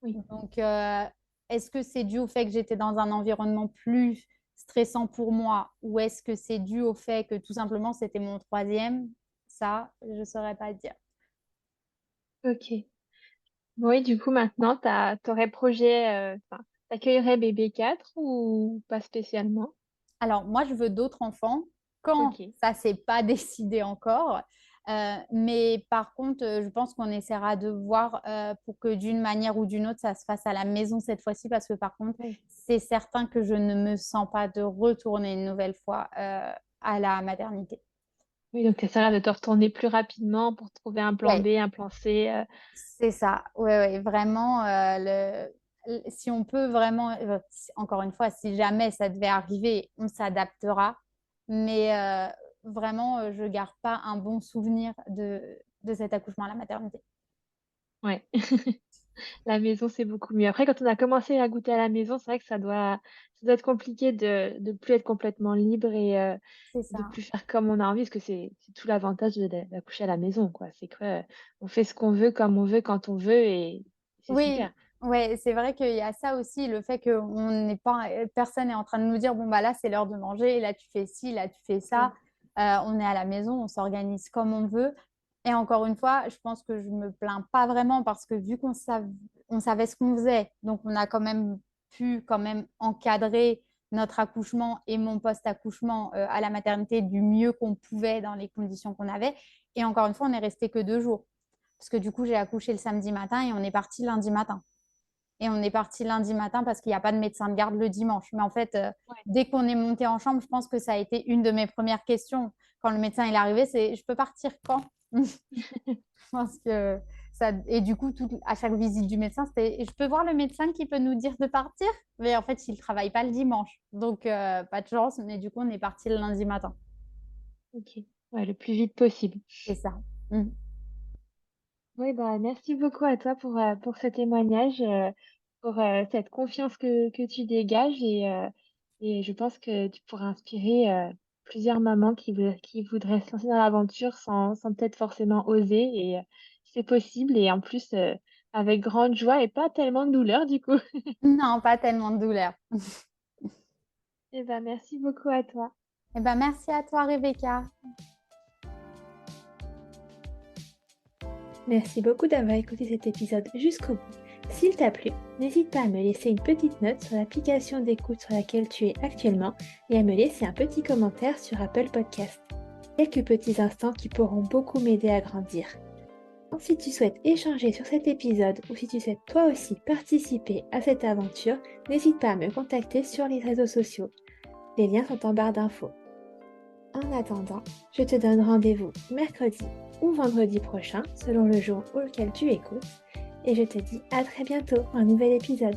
Oui. Donc, est-ce que c'est dû au fait que j'étais dans un environnement plus stressant pour moi ou est-ce que c'est dû au fait que tout simplement c'était mon troisième? Ça, je ne saurais pas dire. Ok. Oui, du coup, maintenant, t'aurais projet, enfin, t'accueillerais bébé 4 ou pas spécialement? Alors, moi, je veux d'autres enfants quand Ok. ça ne s'est pas décidé encore. Mais par contre, je pense qu'on essaiera de voir pour que d'une manière ou d'une autre, ça se fasse à la maison cette fois-ci, parce que par contre, Oui. c'est certain que je ne me sens pas de retourner une nouvelle fois à la maternité. Oui, donc ça sert de te retourner plus rapidement pour trouver un plan Ouais, B, un plan C. c'est ça. Ouais, ouais, vraiment, si on peut vraiment, encore une fois, si jamais ça devait arriver, on s'adaptera. Mais vraiment, je garde pas un bon souvenir de cet accouchement à la maternité. Ouais. La maison, c'est beaucoup mieux. Après, quand on a commencé à goûter à la maison, c'est vrai que ça doit être compliqué de plus être complètement libre et C'est de ça. plus faire comme on a envie, parce que c'est tout l'avantage d'accoucher à la maison, quoi. C'est que on fait ce qu'on veut, comme on veut, quand on veut, et c'est Oui, super. ouais, c'est vrai qu'il y a ça aussi, le fait que on n'est pas, personne n'est en train de nous dire, bon, bah là, c'est l'heure de manger, là, tu fais ci, là, tu fais ça. Oui, On est à la maison, on s'organise comme on veut. Et encore une fois, je pense que je me plains pas vraiment parce que vu on savait ce qu'on faisait, donc on a quand même pu quand même encadrer notre accouchement et mon post-accouchement à la maternité du mieux qu'on pouvait dans les conditions qu'on avait. Et encore une fois, on n'est resté que 2 jours. Parce que du coup, j'ai accouché le samedi matin et on est parti lundi matin. Et on est parti lundi matin parce qu'il n'y a pas de médecin de garde le dimanche. Mais en fait, ouais. dès qu'on est monté en chambre, je pense que ça a été une de mes premières questions. Quand le médecin est arrivé, c'est je peux partir quand? Je pense que ça... Et du coup, à chaque visite du médecin, c'était je peux voir le médecin qui peut nous dire de partir? Mais en fait, il ne travaille pas le dimanche. Donc, pas de chance. Mais du coup, on est parti le lundi matin. Ok. Ouais, le plus vite possible. C'est ça. Mm. Oui, bah, merci beaucoup à toi pour ce témoignage, pour cette confiance que tu dégages Et je pense que tu pourras inspirer plusieurs mamans qui voudraient se lancer dans l'aventure sans peut-être forcément oser. Et c'est possible. Et en plus, avec grande joie et pas tellement de douleur du coup. Non, pas tellement de douleur. Eh ben, merci beaucoup à toi. Eh ben, merci à toi, Rebecca. Merci beaucoup d'avoir écouté cet épisode jusqu'au bout. S'il t'a plu, n'hésite pas à me laisser une petite note sur l'application d'écoute sur laquelle tu es actuellement et à me laisser un petit commentaire sur Apple Podcast. Quelques petits instants qui pourront beaucoup m'aider à grandir. Si tu souhaites échanger sur cet épisode ou si tu souhaites toi aussi participer à cette aventure, n'hésite pas à me contacter sur les réseaux sociaux. Les liens sont en barre d'infos. En attendant, je te donne rendez-vous mercredi ou vendredi prochain, selon le jour auquel tu écoutes, et je te dis à très bientôt pour un nouvel épisode.